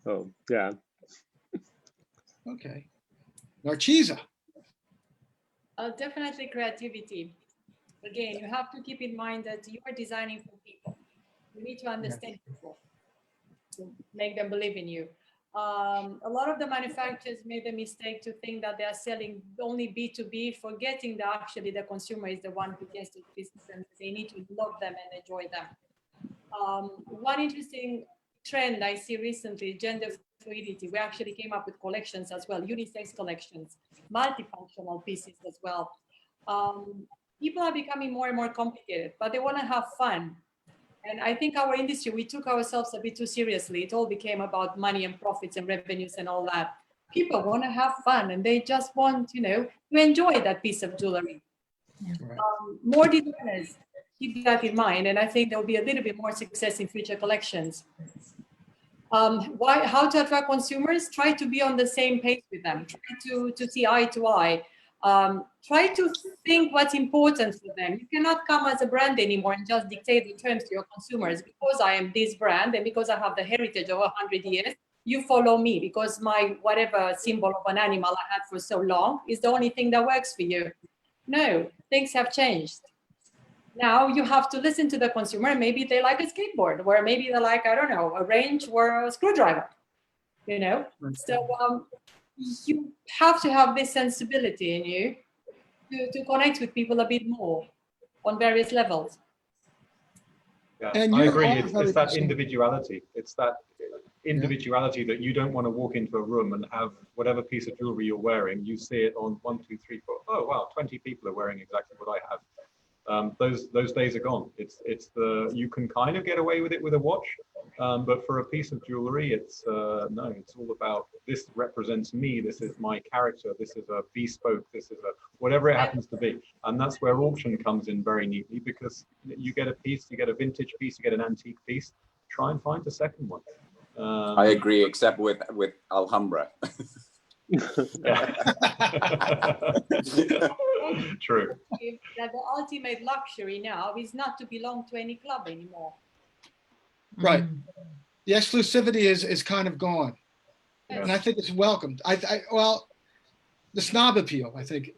So yeah. Okay. Narcisa? Definitely creativity. Again, you have to keep in mind that you are designing for people. You need to understand people to make them believe in you. A lot of the manufacturers made the mistake to think that they are selling only B2B, forgetting that actually the consumer is the one who gets the business, and they need to love them and enjoy them. One interesting trend I see recently, gender fluidity. We actually came up with collections as well, unisex collections, multifunctional pieces as well. People are becoming more and more complicated, but they want to have fun. And I think our industry, we took ourselves a bit too seriously. It all became about money and profits and revenues and all that. People want to have fun, and they just want, you know, to enjoy that piece of jewelry. Yeah. More designers keep that in mind, and I think there'll be a little bit more success in future collections. How to attract consumers? Try to be on the same page with them. Try to see eye to eye. Try to think what's important for them. You cannot come as a brand anymore and just dictate the terms to your consumers. Because I am this brand and because I have the heritage of 100 years, you follow me because my whatever symbol of an animal I had for so long is the only thing that works for you. No, things have changed. Now you have to listen to the consumer. Maybe they like a skateboard, or maybe they like, I don't know, a wrench or a screwdriver, you know? So you have to have this sensibility in you to connect with people a bit more on various levels. Yeah, And I you're agree. all It's very that individuality. It's that individuality that you don't want to walk into a room and have whatever piece of jewelry you're wearing, you see it on 1, 2, 3, 4. Oh wow, 20 people are wearing exactly what I have. Those days are gone. You can kind of get away with it with a watch, but for a piece of jewelry, it's no. It's all about, this represents me. This is my character. This is a bespoke. This is a whatever it happens to be, and that's where auction comes in very neatly, because you get a piece, you get a vintage piece, you get an antique piece. Try and find a second one. I agree, except with Alhambra. True. That the ultimate luxury now is not to belong to any club anymore. Right. The exclusivity is kind of gone. Yes. And I think it's welcomed. Well, the snob appeal, I think,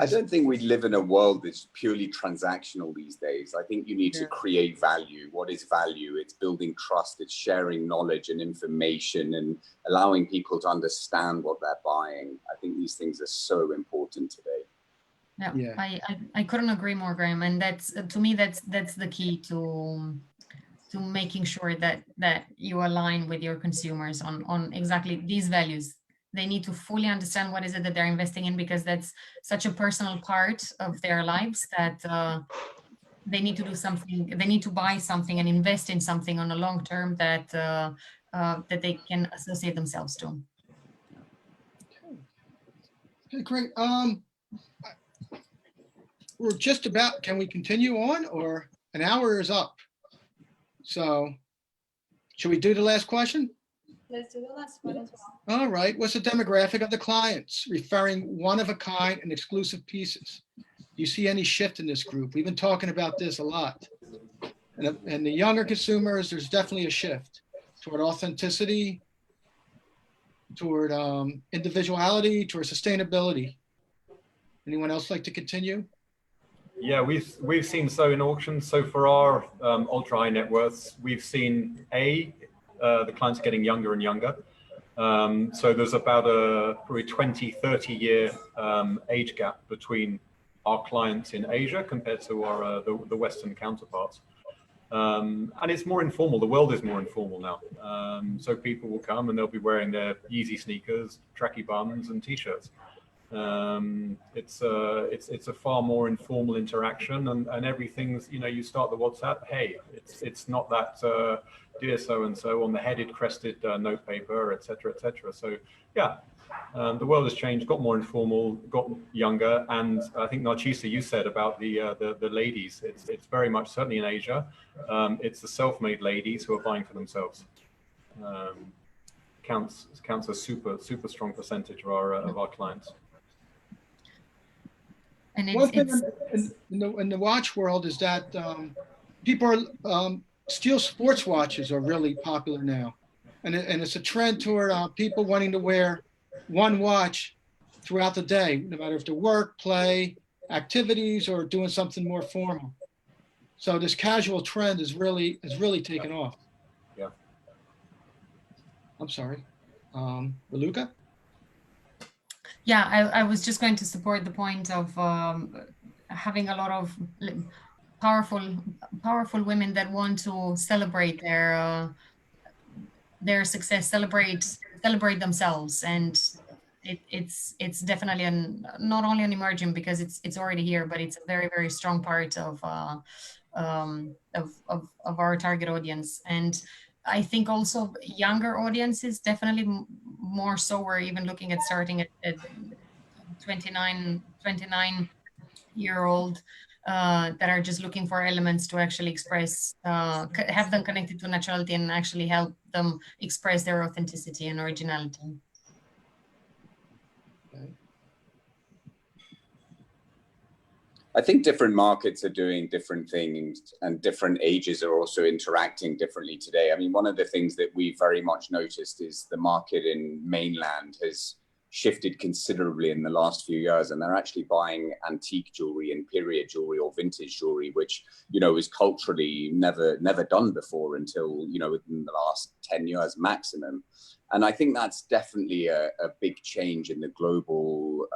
I don't think we live in a world that's purely transactional these days. I think you need to create value. What is value? It's building trust, it's sharing knowledge and information and allowing people to understand what they're buying. I think these things are so important today. Yeah. I couldn't agree more, Graeme. And that's, to me, that's the key to making sure that you align with your consumers on exactly these values. They need to fully understand what is it that they're investing in, because that's such a personal part of their lives that they need to do something. They need to buy something and invest in something on a long term that that they can associate themselves to. Okay, great. We're just about, can we continue on, or an hour is up? So should we do the last question? Let's do the last one as well. All right. What's the demographic of the clients? Referring one of a kind and exclusive pieces. Do you see any shift in this group? We've been talking about this a lot. And the younger consumers, there's definitely a shift toward authenticity, toward individuality, toward sustainability. Anyone else like to continue? Yeah, we've seen so in auctions. So for our ultra high net worths, we've seen the clients getting younger and younger. So there's about a probably 20, 30 year age gap between our clients in Asia compared to our the Western counterparts. And it's more informal. The world is more informal now. So people will come and they'll be wearing their Yeezy sneakers, tracky bums and t-shirts. It's a far more informal interaction, and everything's, you know, you start the WhatsApp, hey, it's not that dear so and so on the headed crested note paper, etc., etc. So yeah, the world has changed, got more informal, got younger, and I think Narcisa, you said about the ladies, it's very much, certainly in Asia, it's the self-made ladies who are buying for themselves. Counts a super strong percentage of our clients. And One thing in the watch world is that people are steel sports watches are really popular now, and it's a trend toward people wanting to wear one watch throughout the day, no matter if they're work, play, activities, or doing something more formal. So this casual trend is really taken off. Yeah. I'm sorry, Raluca? Yeah, I was just going to support the point of having a lot of powerful women that want to celebrate their success, celebrate themselves, and it's definitely not only an emerging, because it's already here, but it's a very strong part of our target audience. And I think also younger audiences, definitely more so. We're even looking at starting at 29-year-old that are just looking for elements to actually express, have them connected to naturality and actually help them express their authenticity and originality. I think different markets are doing different things, and different ages are also interacting differently today. I mean, one of the things that we very much noticed is the market in mainland has shifted considerably in the last few years, and they're actually buying antique jewelry and period jewelry or vintage jewelry, which, you know, is culturally never done before until, you know, within the last 10 years maximum. And I think that's definitely a big change in the global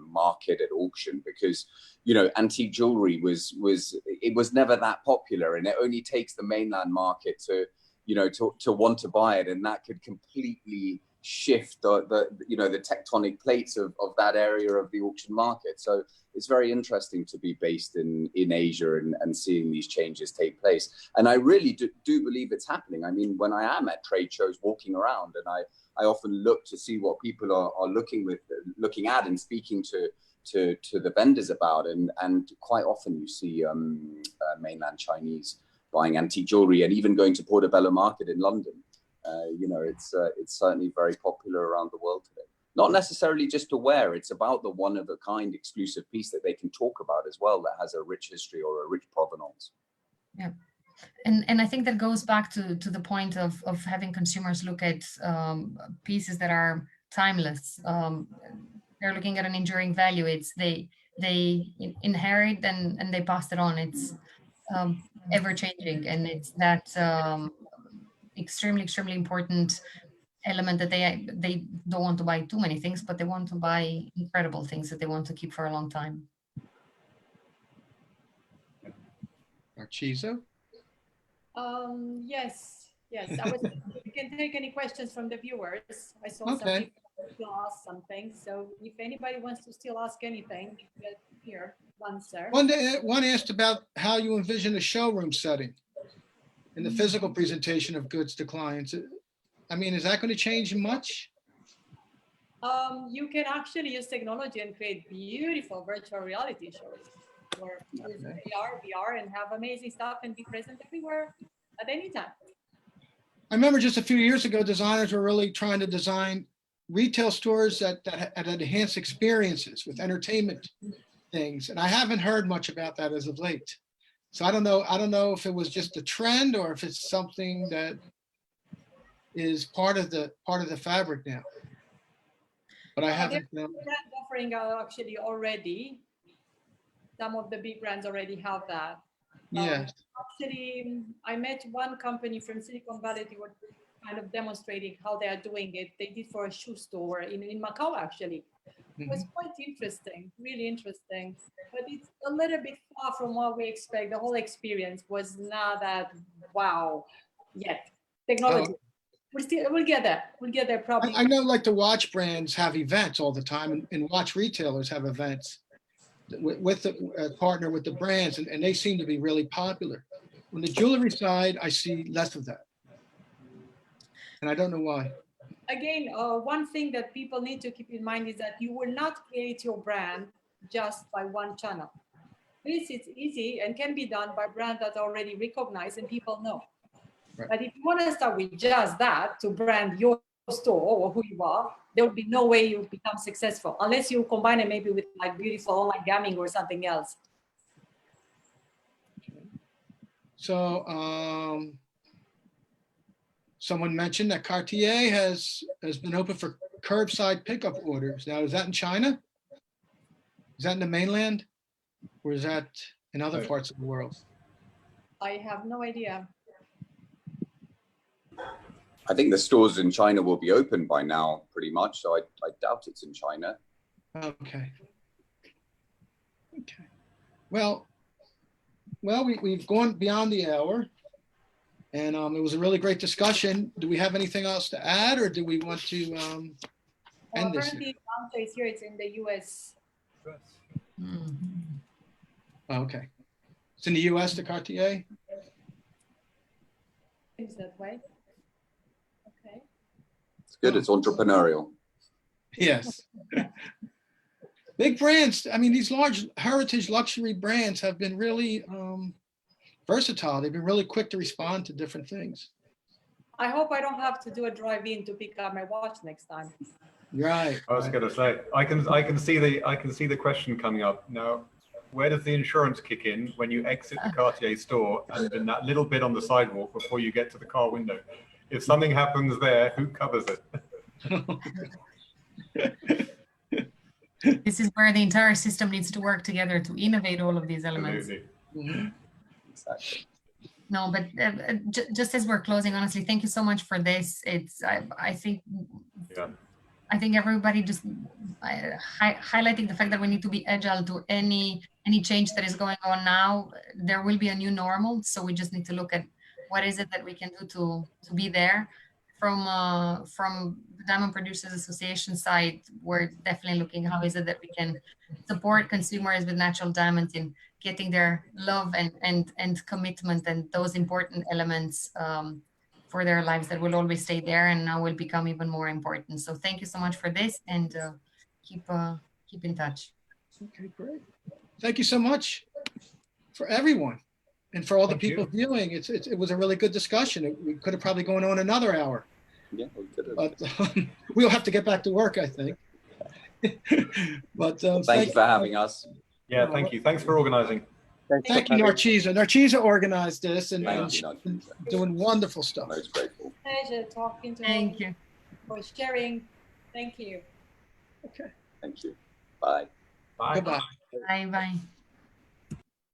market at auction, because, you know, antique jewelry was never that popular, and it only takes the mainland market to, you know, to want to buy it, and that could completely shift the tectonic plates of that area of the auction market. So it's very interesting to be based in Asia and seeing these changes take place. And I really do believe it's happening. I mean, when I am at trade shows walking around, and I often look to see what people are looking at and speaking to the vendors about, and quite often you see mainland Chinese buying antique jewelry, and even going to Portobello Market in London. You know, it's certainly very popular around the world today. Not necessarily just to wear, it's about the one-of-a-kind exclusive piece that they can talk about as well, that has a rich history or a rich provenance. Yeah. And I think that goes back to the point of having consumers look at pieces that are timeless. They're looking at an enduring value. they inherit and they pass it on. It's ever changing, and it's that extremely important element that they don't want to buy too many things, but they want to buy incredible things that they want to keep for a long time. Narcisa? Yes. You can take any questions from the viewers. I saw some Okay. people still ask something. So if anybody wants to still ask anything, here, answer. One asked about how you envision a showroom setting and the physical presentation of goods to clients. I mean, is that going to change much? You can actually use technology and create beautiful virtual reality shows where use AR, VR, and have amazing stuff and be present everywhere at any time. I remember just a few years ago, designers were really trying to design retail stores that enhance experiences with entertainment things. And I haven't heard much about that as of late. So I don't know if it was just a trend or if it's something that is part of the fabric now. But I haven't. They're offering actually already. Some of the big brands already have that. Yes. Actually, I met one company from Silicon Valley. They were kind of demonstrating how they are doing it. They did for a shoe store in Macau, actually. It was quite interesting, really interesting. But it's a little bit far from what we expect. The whole experience was not that wow yet. Technology. We'll get there. We'll get there probably. I know like the watch brands have events all the time and watch retailers have events with the partner with the brands and they seem to be really popular. On the jewelry side, I see less of that. And I don't know why. Again, one thing that people need to keep in mind is that you will not create your brand just by one channel. This is easy and can be done by brands that are already recognized and people know. Right. But if you want to start with just that to brand your store or who you are, there will be no way you become successful unless you combine it maybe with like beautiful online gaming or something else. So someone mentioned that Cartier has been open for curbside pickup orders. Now, is that in China? Is that in the mainland? Or is that in other parts of the world? I have no idea. I think the stores in China will be open by now, pretty much. So I doubt it's in China. Okay. Okay. Well, we've gone beyond the hour, and it was a really great discussion. Do we have anything else to add, or do we want to end this? Apparently, the answer is here. It's in the U.S. Oh, okay. It's in the U.S. the Cartier. Seems that way. Okay. It's good. It's entrepreneurial. Yes. Big brands. I mean, these large heritage luxury brands have been really versatile. They've been really quick to respond to different things. I hope I don't have to do a drive-in to pick up my watch next time. Right. I was going to say, I can see the question coming up now. Where does the insurance kick in when you exit the Cartier store and in that little bit on the sidewalk before you get to the car window? If something happens there, who covers it? This is where the entire system needs to work together to innovate all of these elements. Mm-hmm. Exactly. No, but just as we're closing, honestly, thank you so much for this. It's I think. Yeah. I think everybody just highlighting the fact that we need to be agile to any change that is going on now. There will be a new normal, so we just need to look at what is it that we can do to be there. From the Diamond Producers Association side, we're definitely looking how is it that we can support consumers with natural diamonds in getting their love and commitment and those important elements for their lives that will always stay there and now will become even more important. So thank you so much for this, and keep in touch. Okay, great. Thank you so much for everyone and for all the people viewing. It was a really good discussion. We could have probably gone on another hour. Yeah, we could have. But we'll have to get back to work, I think. But thank you for having us. Yeah, thank you. Thanks for organizing. Thank you, Narcisa. Narcisa organized this and doing wonderful stuff. Most grateful. Pleasure talking to you. Thank you for sharing. Thank you. Okay. Thank you. Bye. Bye. Goodbye. Bye bye.